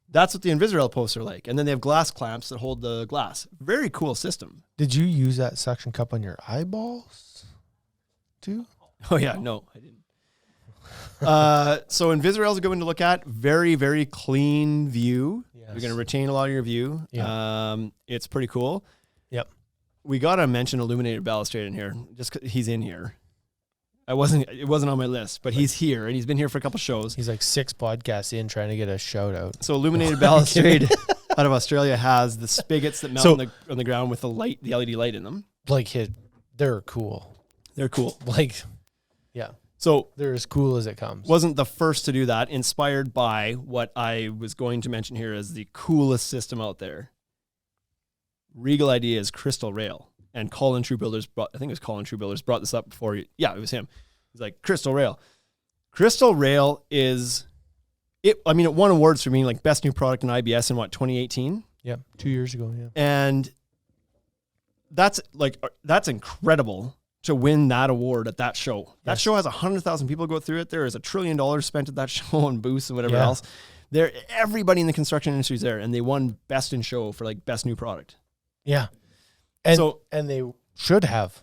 That's what the Invisirail posts are like. And then they have glass clamps that hold the glass. Very cool system. Did you use that suction cup on your eyeballs too? Oh, yeah. No, I didn't. So Invisirail is a good one to look at. Very, very clean view. Yes. You're going to retain a lot of your view. Yeah. It's pretty cool. Yep. We got to mention illuminated balustrade in here just 'cause he's in here. It wasn't on my list, but he's here and he's been here for a couple shows. He's like 6 podcasts in trying to get a shout out. So illuminated balustrade out of Australia has the spigots that mount on the ground with the LED light in them. Like they're cool. They're cool. Like, yeah, So they're as cool as it comes. wasn't the first to do that, inspired by what I was going to mention here as the coolest system out there. Regal Ideas Crystal Rail. And Colin Truebuilders brought this up before. It was him. He's like, Crystal Rail. Crystal Rail it won awards for being like best new product in IBS in 2018? Yeah, 2 years ago. Yeah, And that's incredible to win that award at that show. That Yes. show has 100,000 people go through it. There is $1 trillion spent at that show on booths and whatever Yeah. else. Everybody in the construction industry is there, and they won best in show for like best new product. yeah, and So- and they should have.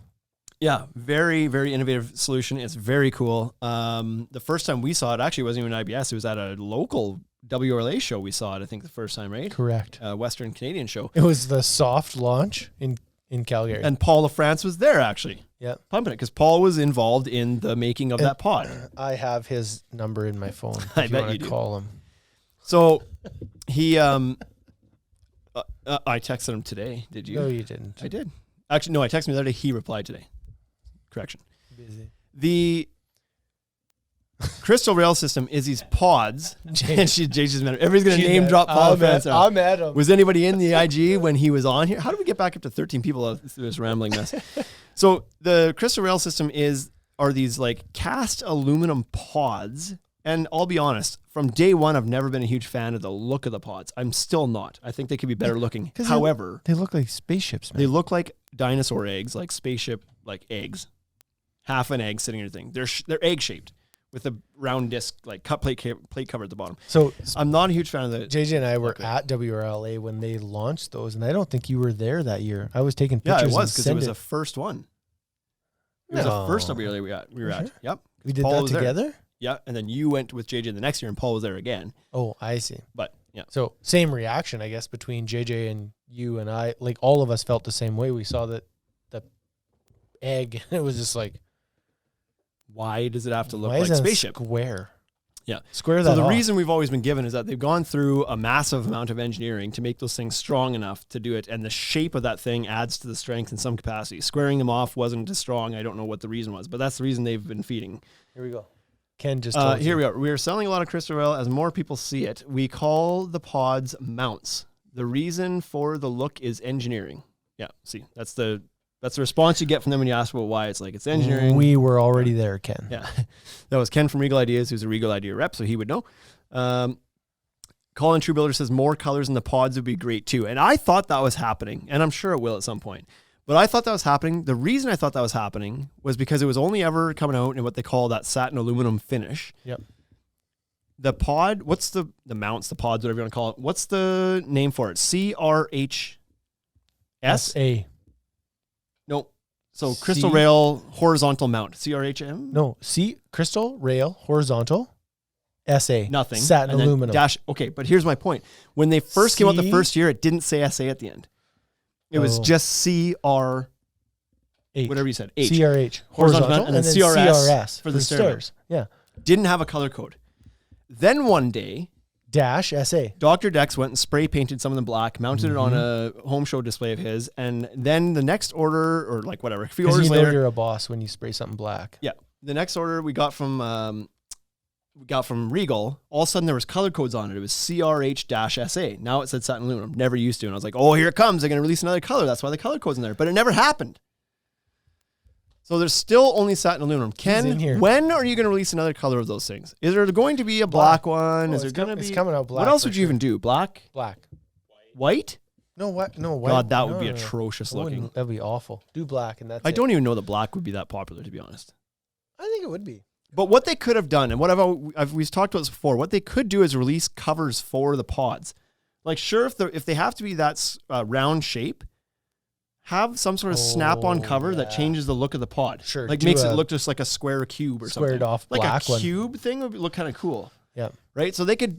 Yeah, very, very innovative solution. It's very cool. The first time we saw it actually wasn't even IBS. It was at a local WRLA show we saw it, I think the first time, right? Correct. Western Canadian show. It was the soft launch in Calgary. And Paul LaFrance was there actually, yeah, pumping it, because Paul was involved in the making of that pod. I have his number in my phone. I If bet wanna you do. call him. So he, I texted him today. Did you? No, you didn't. I did. Actually, no, I texted him the other day. He replied today. Correction. Busy. The Crystal Rail system is these pods. And JJ's met him. Everybody's going to name drop Paul LaFrance now. I'm at him. Was anybody in the IG when he was on here? How did we get back up to 13 people through this rambling mess? So the Crystal Rail system are these like cast aluminum pods. And I'll be honest, from day one, I've never been a huge fan of the look of the pods. I'm still not. I think they could be better looking. 'Cause However, they look like spaceships, man. they look like dinosaur eggs, like spaceship, like eggs. Half an egg sitting in your thing. They're egg shaped with a round disc, like cut plate cover at the bottom. So I'm not a huge fan of the. JJ and I were Okay. at WRLA when they launched those, and I don't think you were there that year. I was taking Yeah, pictures. it was because it and was send the first one. It was the first No. WRLA we were at. Yep. We did Paul that was there. together. Yeah, and then you went with JJ the next year, and Paul was there again. Oh, I see. But yeah, So same reaction, I guess, between JJ and you and I. Like all of us felt the same way. We saw the egg. It was just like, why does it have to look why like is that spaceship? square? Yeah. Square that So the off. reason we've always been given is that they've gone through a massive amount of engineering to make those things strong enough to do it. And the shape of that thing adds to the strength in some capacity. Squaring them off wasn't as strong. I don't know what the reason was, but that's the reason they've been feeding. Here we go. Ken just told Here you. we are. We are selling a lot of crystal rail as more people see it. We call the pods mounts. The reason for the look is engineering. Yeah, see, that's the response you get from them when you ask about why. It's like, it's engineering. We were already there, Ken. Yeah, that was Ken from Regal Ideas, who's a Regal Idea rep, so he would know. Colin True Builder says more colors in the pods would be great too. And I thought that was happening, and I'm sure it will at some point. But I thought that was happening. The reason I thought that was happening was because it was only ever coming out in what they call that satin aluminum finish. Yep. The pod, what's the mounts, the pods, whatever you want to call it. What's the name for it? CRHS? SA. No. So crystal rail horizontal mount. CRHM? No, crystal rail horizontal. SA. Nothing. Satin And then aluminum. Dash. Okay, but here's my point. When they first came out the first year, it didn't say SA at the end. It was just CR, H. whatever you said. H. CRH. Horizontal, and then CRS CRS for the stairs. Yeah. Didn't have a color code. Then one day, Dash SA. Dr. Dex went and spray painted some of them black, mounted it on a home show display of his, and then the next order, or like whatever, a few Because orders you know later, you're a boss when you spray something black. yeah, the next order we got from Regal. All of a sudden there was color codes on it. It was CRH-SA. Now it said satin aluminum. Never used to, and I was like, oh, here it comes. They're going to release another color. That's why the color code's in there. But it never happened. So there's still only satin aluminum. in here. Ken, when are you going to release another color of those things? Is there going to be a black one? Oh, Is there going to be? It's coming out black. What else for would you sure. even do? Black? Black. White? No, what? No, white. God, that would No, be no, no. atrocious That wouldn't- looking. That'd be awful. Do black, and that's I it. don't even know that black would be that popular, to be honest. I think it would be. But what they could have done, and we've talked about this before, what they could do is release covers for the pods. Like, sure, if they have to be that round shape, have some sort of snap-on cover that changes the look of the pod. Sure, like do makes it a look just like a square cube or something. squared off like black a one. cube thing would look kind of cool. Yeah. Right, so they could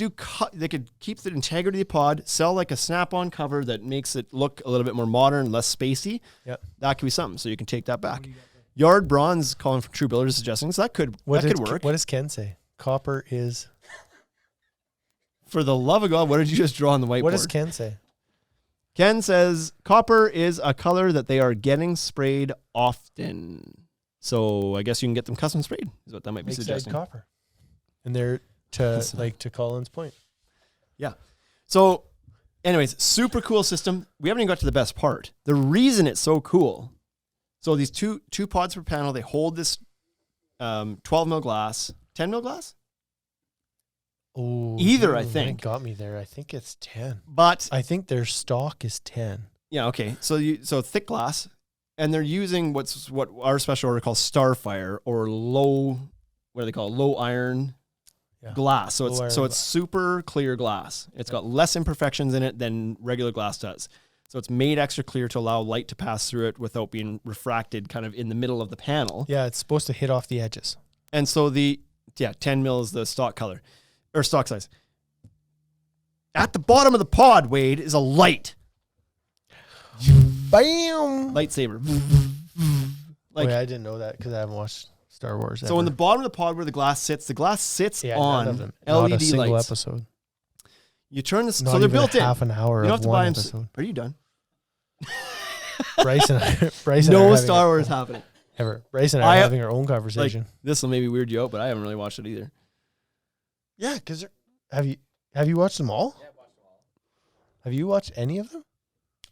they could keep the integrity of the pod, sell like a snap-on cover that makes it look a little bit more modern, less spacey. Yep. That could be something. So you can take that back. Yard Bronze calling from True Builders suggesting so that could work. What does Ken say? Copper is. For the love of God, what did you just draw on the whiteboard? What does Ken say? Ken says copper is a color that they are getting sprayed often. So I guess you can get them custom sprayed. Is what that might be Lakeside suggesting. copper. And they're to Colin's point. Yeah. So, anyways, super cool system. We haven't even got to the best part. The reason it's so cool. So these two pods per panel, they hold this 12 mil glass, 10 mil glass. Oh, Either, I think. got me there. I think it's 10. But I think their stock is 10. yeah, okay. So thick glass, and they're using what our special order calls Starfire or low, what do they call it? Low iron glass. So it's super clear glass. It's got less imperfections in it than regular glass does. So it's made extra clear to allow light to pass through it without being refracted kind of in the middle of the panel. Yeah, it's supposed to hit off the edges. And so 10 mil is the stock color or stock size. At the bottom of the pod, Wade, is a light. Bam! Lightsaber. Wait, I didn't know that because I haven't watched Star Wars. So in the bottom of the pod where the glass sits none of on them. LED Not a single lights. episode. You turn this, Not so they're even built in. half an hour You don't have of to one buy them. episode. Are you done? Bryce and I are No having Star Wars happening. ever. Bryce and I are having our own conversation. Like, this will maybe weird you out, but I haven't really watched it either. Yeah, because have you watched them all? Yeah, I've watched them all. Have you watched any of them?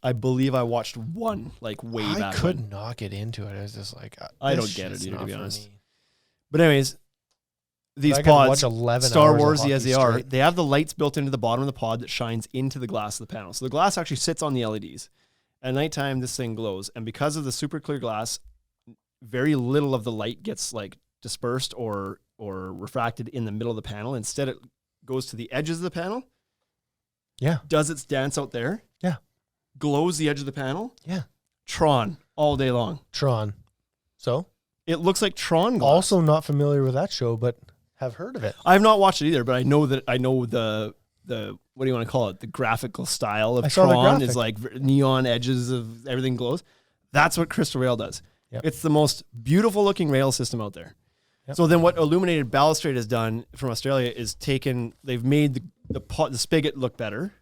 I believe I watched one like way I back. could when. not get into it. I was just like, I this don't get it shit's either, to not be for honest. me. But anyways, these I gotta pods, watch 11 Star hours of Wars hockey as they are, straight. they have the lights built into the bottom of the pod that shines into the glass of the panel. So the glass actually sits on the LEDs. At nighttime, this thing glows, and because of the super clear glass, very little of the light gets like dispersed or refracted in the middle of the panel. Instead, it goes to the edges of the panel. Yeah. Does its dance out there. Yeah. Glows the edge of the panel. Yeah. Tron all day long. Tron. So? It looks like Tron glass. Also not familiar with that show, but have heard of it. I have not watched it either, but I know the what do you want to call it? The graphical style of I saw the Tron graphic. is like neon edges of everything glows. That's what Crystal Rail does. Yep. It's the most beautiful looking rail system out there. Yep. So then what Illuminated Balustrade has done from Australia is they've made the spigot look better.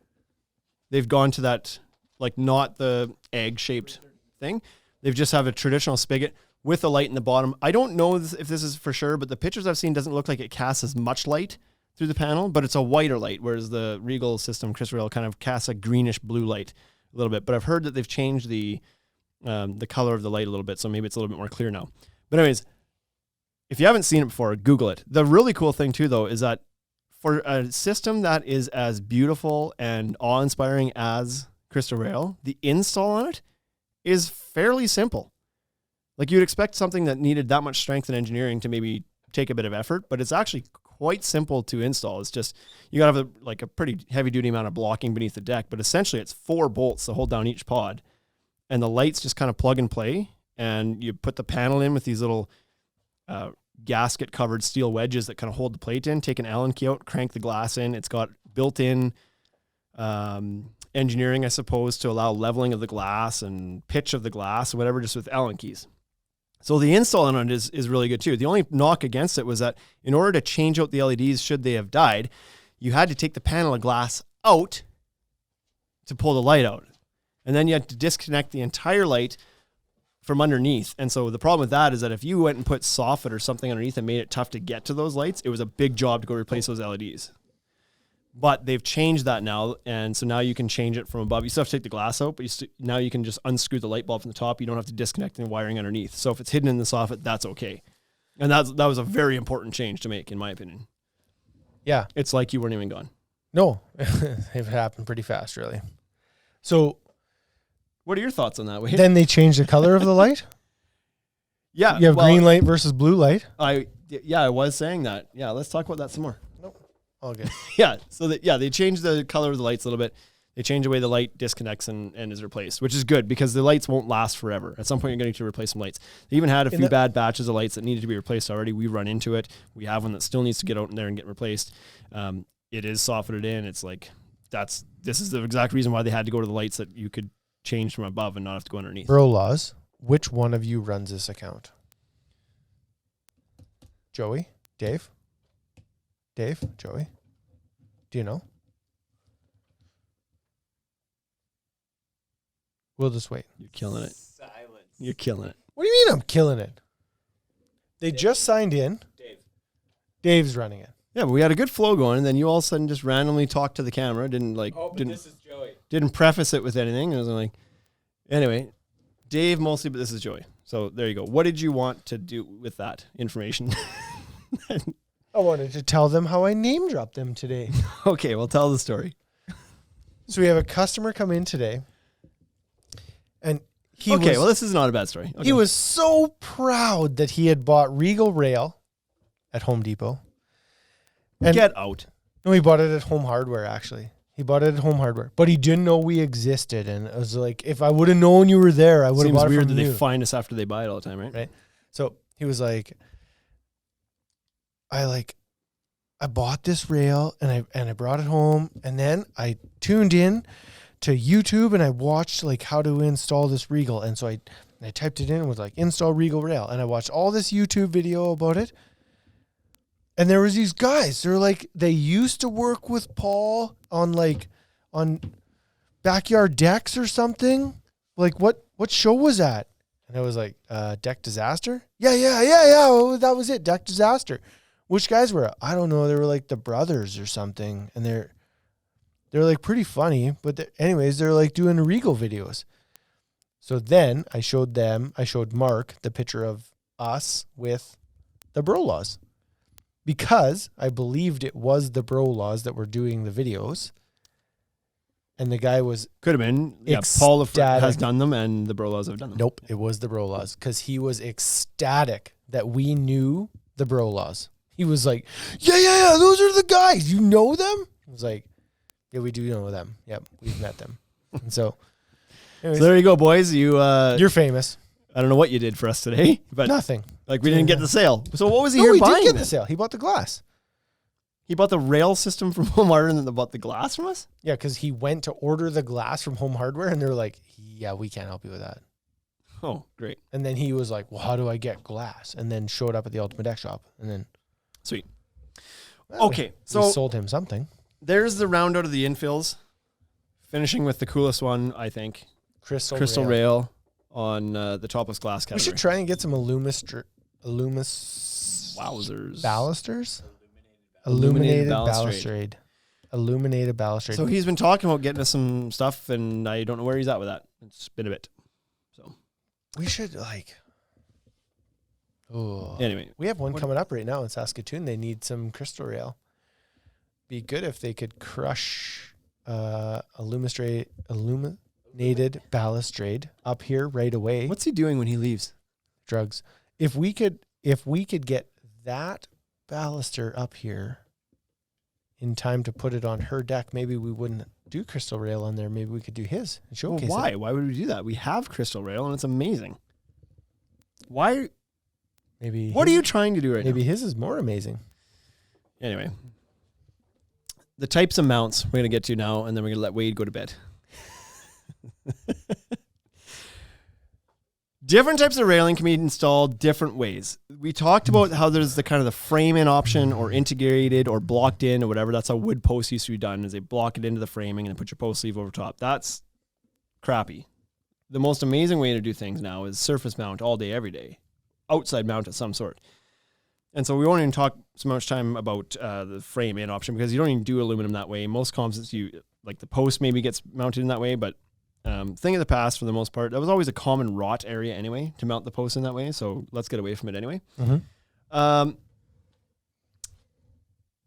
They've gone to that, like, not the egg-shaped thing. They've just have a traditional spigot with a light in the bottom. I don't know if this is for sure, but the pictures I've seen doesn't look like it casts as much light through the panel, but it's a whiter light, whereas the Regal system, Chris Rail, kind of casts a greenish blue light a little bit. But I've heard that they've changed the color of the light a little bit, so maybe it's a little bit more clear now. But anyways, if you haven't seen it before, Google it. The really cool thing too, though, is that for a system that is as beautiful and awe-inspiring as Crystal Rail, the install on it is fairly simple. Like, you'd expect something that needed that much strength and engineering to maybe take a bit of effort, but it's actually quite simple to install. It's just, you got to have a pretty heavy-duty amount of blocking beneath the deck, but essentially it's 4 bolts to hold down each pod, and the lights just kind of plug and play, and you put the panel in with these little gasket-covered steel wedges that kind of hold the plate in, take an Allen key out, crank the glass in. It's got built-in engineering, I suppose, to allow leveling of the glass and pitch of the glass or whatever, just with Allen keys. So the install on it is really good too. The only knock against it was that in order to change out the LEDs should they have died, you had to take the panel of glass out to pull the light out. And then you had to disconnect the entire light from underneath. And so the problem with that is that if you went and put soffit or something underneath and made it tough to get to those lights, it was a big job to go replace those LEDs. But they've changed that now, and so now you can change it from above. You still have to take the glass out, but now you can just unscrew the light bulb from the top. You don't have to disconnect the wiring underneath. So if it's hidden in the soffit, that's okay. And that was a very important change to make, in my opinion. Yeah. It's like you weren't even gone. No, it happened pretty fast, really. So what are your thoughts on that, Wade? then they changed the color of the light? Yeah. You have green light versus blue light? I was saying that. Yeah, let's talk about that some more. All good. Yeah, so they changed the color of the lights a little bit. They change the way the light disconnects and is replaced, which is good because the lights won't last forever. At some point, you're going to replace some lights. They even had a few bad batches of lights that needed to be replaced already. We run into it. We have one that still needs to get out in there and get replaced. It is softened in. It's like, this is the exact reason why they had to go to the lights that you could change from above and not have to go underneath. Bro laws, which one of you runs this account? Joey? Dave? Joey? Do you know? We'll just wait. You're killing it. Silence. You're killing it. What do you mean I'm killing it? They just signed in. Dave's running it. Yeah, but we had a good flow going, and then you all of a sudden just randomly talked to the camera. This is Joey. Didn't preface it with anything. It was like, anyway, Dave mostly, but this is Joey. So there you go. What did you want to do with that information? I wanted to tell them how I name dropped them today. Okay, well, tell the story. So we have a customer come in today, and this is not a bad story. Okay. He was so proud that he had bought Regal Rail at Home Depot. And Get out. No, he bought it at Home Hardware, actually. He bought it at Home Hardware, but he didn't know we existed. And it was like, if I would have known you were there, I would have bought it from you. Seems weird that they find us after they buy it all the time, right? Right. So he was like, I bought this rail and I brought it home, and then I tuned in to YouTube and I watched like how to install this Regal. And so I typed it in with like install Regal Rail, and I watched all this YouTube video about it. And there was these guys, they're like, they used to work with Paul on Backyard Decks or something. Like what show was that? And I was like, Deck Disaster? Yeah. Oh, that was it. Deck Disaster. Which guys were? I don't know. They were like the brothers or something. And they're like pretty funny, but anyways, they're like doing Regal videos. So then I showed Mark the picture of us with the Bro Laws, because I believed it was the Bro Laws that were doing the videos. And the guy was could have been. Yeah, Paul has done them, and the Bro Laws have done them. Nope, it was the Bro Laws, because he was ecstatic that we knew the Bro Laws. He was like, yeah, those are the guys. You know them? I was like, yeah, we do know them. Yep, we've met them. And so, anyways, so there you go, boys. You're famous. I don't know what you did for us today, but nothing. Like, we didn't get the sale. So what was he here buying? He did get the sale. He bought the glass. He bought the rail system from Home Hardware and then bought the glass from us? Yeah, because he went to order the glass from Home Hardware, and they're like, yeah, we can't help you with that. Oh, great. And then he was like, well, how do I get glass? And then showed up at the Ultimate Deck Shop. And then, Sweet. well, Okay, we so sold him something. there's the round out of the infills. Finishing with the coolest one, I think. Crystal Rail on the topless glass category. We should try and get some Wowzers. Balusters? Illuminated balustrade. Illuminated balustrade. So he's been talking about getting us some stuff, and I don't know where he's at with that. It's been a bit. So we should anyway, we have one coming up right now in Saskatoon. They need some crystal rail. Be good if they could crush illuminated balustrade up here right away. what's he doing when he leaves? Drugs. If we could get that baluster up here in time to put it on her deck, maybe we wouldn't do crystal rail on there. Maybe we could do his and showcase Well, why? it. Why would we do that? We have crystal rail, and it's amazing. Why? Maybe What are you trying to do right Maybe his is more amazing. now? Anyway, the types of mounts we're going to get to now, and then we're going to let Wade go to bed. Different types of railing can be installed different ways. We talked about how there's the kind of the frame-in option or integrated or blocked in or whatever. That's how wood posts used to be done, is they block it into the framing and then put your post sleeve over top. That's crappy. The most amazing way to do things now is surface mount all day, every day. Outside mount of some sort. And so we won't even talk so much time about the frame-in option because you don't even do aluminum that way. Most composites, like the post maybe gets mounted in that way, but thing of the past for the most part. That was always a common rot area anyway to mount the post in that way. So let's get away from it anyway. Mm-hmm.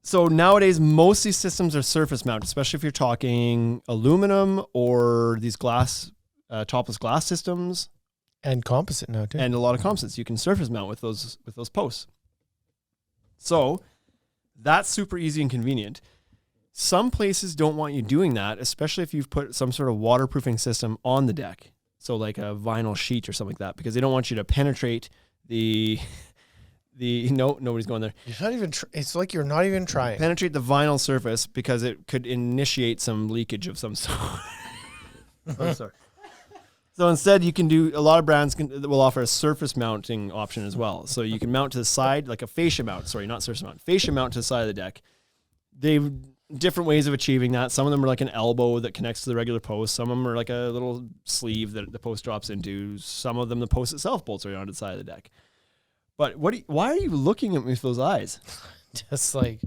So nowadays, most of these systems are surface mount, especially if you're talking aluminum or these glass, topless glass systems. And composite now too. And a lot of composites you can surface mount with those posts. So that's super easy and convenient. Some places don't want you doing that, especially if you've put some sort of waterproofing system on the deck. So like a vinyl sheet or something like that, because they don't want you to penetrate nobody's going there. You're not even. It's like you're not even trying. Penetrate the vinyl surface because it could initiate some leakage of some sort. I'm sorry. So instead, you can do, a lot of brands will offer a surface mounting option as well. So you can mount to the side, like a fascia mount. Sorry, not surface mount. Fascia mount to the side of the deck. They've different ways of achieving that. Some of them are like an elbow that connects to the regular post. Some of them are like a little sleeve that the post drops into. Some of them, the post itself bolts right onto the side of the deck. But why are you looking at me with those eyes? Just like...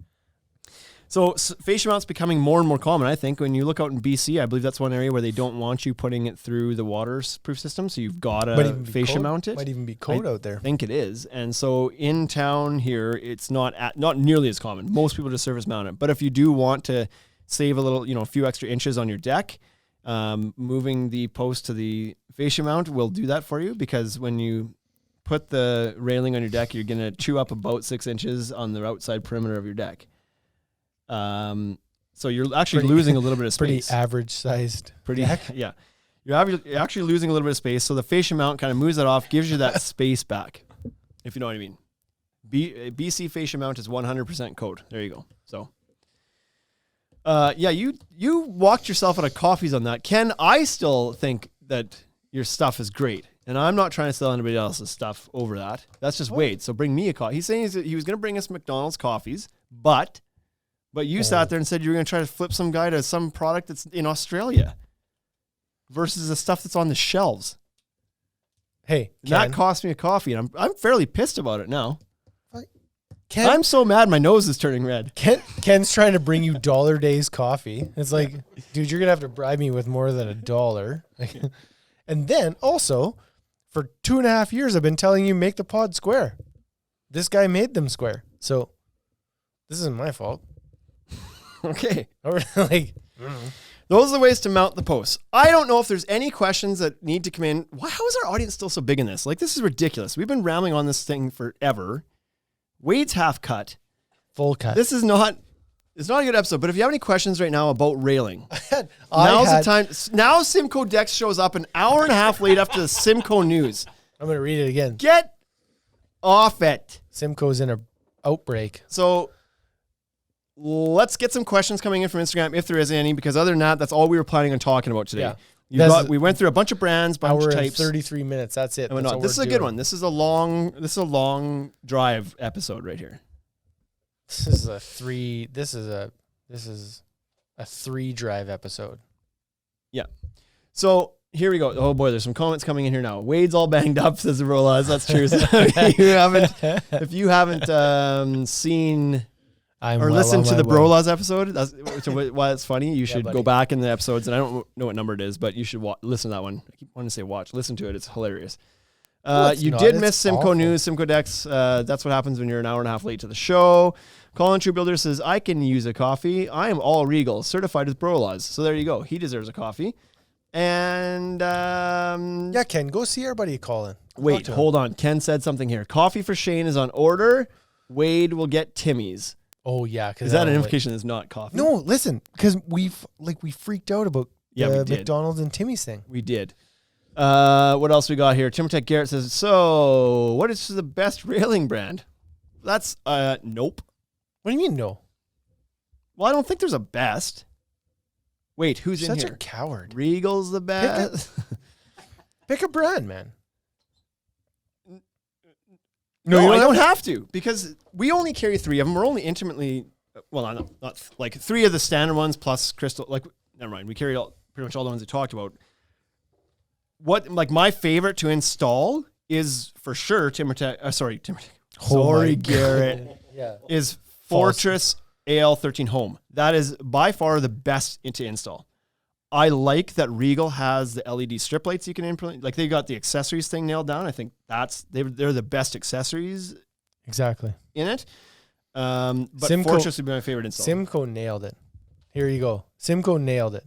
So fascia mount's becoming more and more common, I think. When you look out in BC, I believe that's one area where they don't want you putting it through the waterproof system, so you've got to fascia mount it. Might even be cold out there. I think it is. And so in town here, it's not nearly as common. Most people just surface mount it. But if you do want to save a little, a few extra inches on your deck, moving the post to the fascia mount will do that for you, because when you put the railing on your deck, you're going to chew up about 6 inches on the outside perimeter of your deck. So you're actually losing a little bit of space. Pretty average sized. Yeah. You're actually losing a little bit of space. So the fascia mount kind of moves that off, gives you that space back, if you know what I mean. BC fascia mount is 100% code. There you go. So, you walked yourself out of coffees on that. Ken, I still think that your stuff is great. And I'm not trying to sell anybody else's stuff over that. That's just Wade. So bring me a coffee. He's saying he was going to bring us McDonald's coffees, but you sat there and said you were going to try to flip some guy to some product that's in Australia versus the stuff that's on the shelves. Hey, Ken, that cost me a coffee, and I'm fairly pissed about it now. Ken, I'm so mad my nose is turning red. Ken's trying to bring you Dollar Days coffee. It's like, dude, you're going to have to bribe me with more than $1. And then also, for 2.5 years, I've been telling you make the pod square. This guy made them square. So this isn't my fault. Okay. Those are the ways to mount the posts. I don't know if there's any questions that need to come in. How is our audience still so big in this? Like, this is ridiculous. We've been rambling on this thing forever. Wade's half cut. Full cut. It's not a good episode, but if you have any questions right now about railing, now's the time. Now Simcoe Dex shows up an hour and a half late after the Simcoe news. I'm going to read it again. Get off it. Simcoe's in an outbreak. So let's get some questions coming in from Instagram, if there is any, because other than that, that's all we were planning on talking about today. Yeah. We went through a bunch of brands, bunch hour of and types. 33 minutes. That's it. And That's all this is we're a good doing. one. This is a long drive episode right here. This is a 3-drive episode. So here we go. Oh boy, there's some comments coming in here now. Wade's all banged up, says the Rolas. That's true. If you haven't seen or listened to the Brolas episode, that's why it's funny. You should go back in the episodes, and I don't know what number it is, but you should listen to that one. I keep wanting to say watch. Listen to it. It's hilarious. You did miss Simcoe awful. News, Simcoe Decks. That's what happens when you're an hour and a half late to the show. Colin True Builder says, I can use a coffee. I am all Regal, certified with Brolas. So there you go. He deserves a coffee. And Yeah, Ken, go see our buddy Colin. wait, hold on. Ken said something here. Coffee for Shane is on order. Wade will get Timmy's. Oh yeah, Is that an implication it's not coffee? No, listen, because we freaked out about Yeah, the we did. McDonald's and Timmy's thing. We did. What else we got here? TimberTech Garrett says, so what is the best railing brand? That's nope. What do you mean no? Well, I don't think there's a best. Wait, who's You're in such here? a coward. Regal's the best. Pick a brand, man. No, I don't have to, because we only carry 3 of them. We're only intimately, well, not like 3 of the standard ones plus Crystal. Like, never mind. We carry pretty much all the ones we talked about. What, like, my favorite to install is for sure TimberTech. Sorry, Garrett. Yeah. Is Fortress AL13 Home. That is by far the best to install. I like that Regal has the LED strip lights you can implement. Like, they got the accessories thing nailed down. I think they're the best accessories Exactly. in it. But Simcoe- Fortress would be my favorite install. Simcoe nailed it. Here you go. Simcoe nailed it.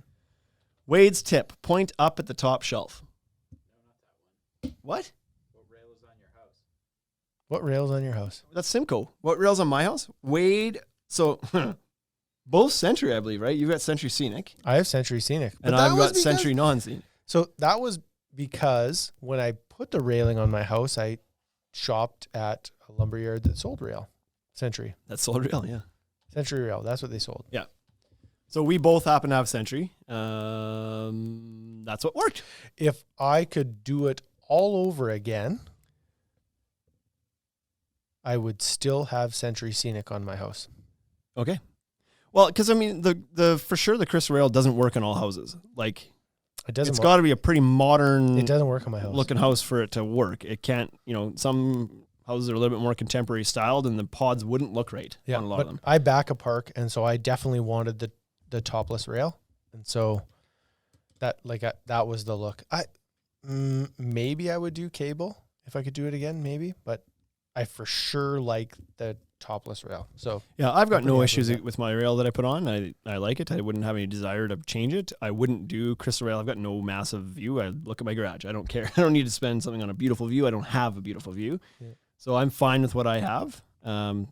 Wade's tip: point up at the top shelf. What? What rails on your house? That's Simcoe. What rails on my house? Wade. So both Century, I believe, right? You've got Century Scenic, I have Century Scenic. and that I've was got Century Non-Scenic. So that was because when I put the railing on my house, I shopped at a lumberyard that sold rail. Century. That's sold rail, yeah. Century rail. That's what they sold. So we both happen to have Century. That's what worked. If I could do it all over again, I would still have Century Scenic on my house. Okay. Well, because I mean, the for sure the Crystal Rail doesn't work in all houses. Like, It doesn't. it's got to be a pretty modern It doesn't work on my house. looking house for it to work. It can't. Some houses are a little bit more contemporary styled, and the pods wouldn't look right on a lot but of them. I back a park, and so I definitely wanted the topless rail, and so that was the look. Maybe I would do cable if I could do it again, maybe, but I for sure like the topless rail. So Yeah, I've got I'm no pretty happy issues with that. with my rail that I put on. I like it. I wouldn't have any desire to change it. I wouldn't do Crystal Rail. I've got no massive view. I look at my garage. I don't care. I don't need to spend something on a beautiful view. I don't have a beautiful view. Yeah. So I'm fine with what I have.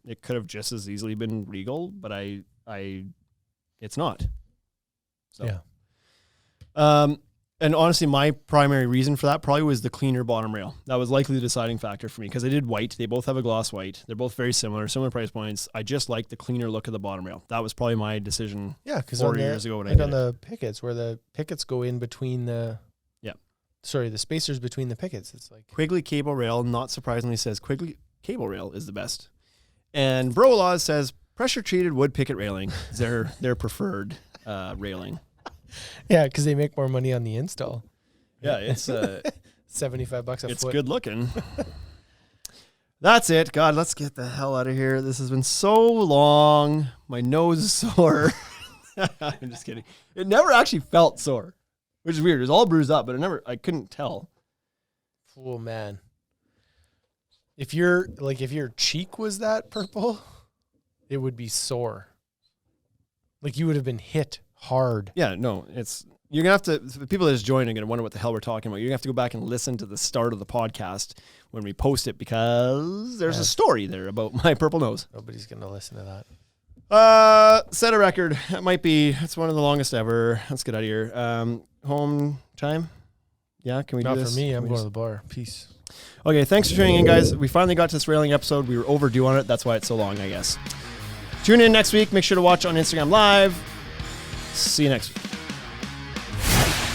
It could have just as easily been Regal, but it's not. So. Yeah. And honestly, my primary reason for that probably was the cleaner bottom rail. That was likely the deciding factor for me, because I did white. They both have a gloss white. They're both very similar price points. I just like the cleaner look of the bottom rail. That was probably my decision. yeah, because 4 years ago when I and did on the pickets, where the pickets go in between the the spacers between the pickets. It's like Quigley Cable Rail, not surprisingly, says Quigley Cable Rail is the best. And Bro Laws says pressure treated wood picket railing is their preferred railing. yeah, because they make more money on the install. Yeah, it's $75 a it's foot. good looking. That's it. God, let's get the hell out of here. This has been so long. My nose is sore. I'm just kidding. It never actually felt sore, which is weird. It was all bruised up, but I couldn't tell. Oh man, if your cheek was that purple, it would be sore. Like you would have been hit hard. Yeah, no, you're going to have to, the people that just joined are going to wonder what the hell we're talking about. You're going to have to go back and listen to the start of the podcast when we post it, because there's a story there about my purple nose. Nobody's gonna listen to that. Set a record. It's one of the longest ever. Let's get out of here. Home time. Yeah, can we Not do this? for me. I'm Can we going just- to the bar. Peace. Okay, thanks for tuning in, guys. We finally got to this railing episode. We were overdue on it. That's why it's so long, I guess. Tune in next week. Make sure to watch on Instagram Live. See you next week.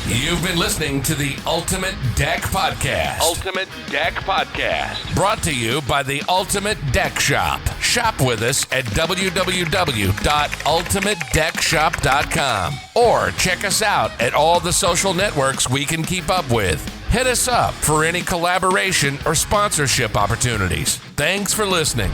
You've been listening to the Ultimate Deck Podcast. Ultimate Deck Podcast. Brought to you by the Ultimate Deck Shop. Shop with us at www.ultimatedeckshop.com or check us out at all the social networks we can keep up with. Hit us up for any collaboration or sponsorship opportunities. Thanks for listening.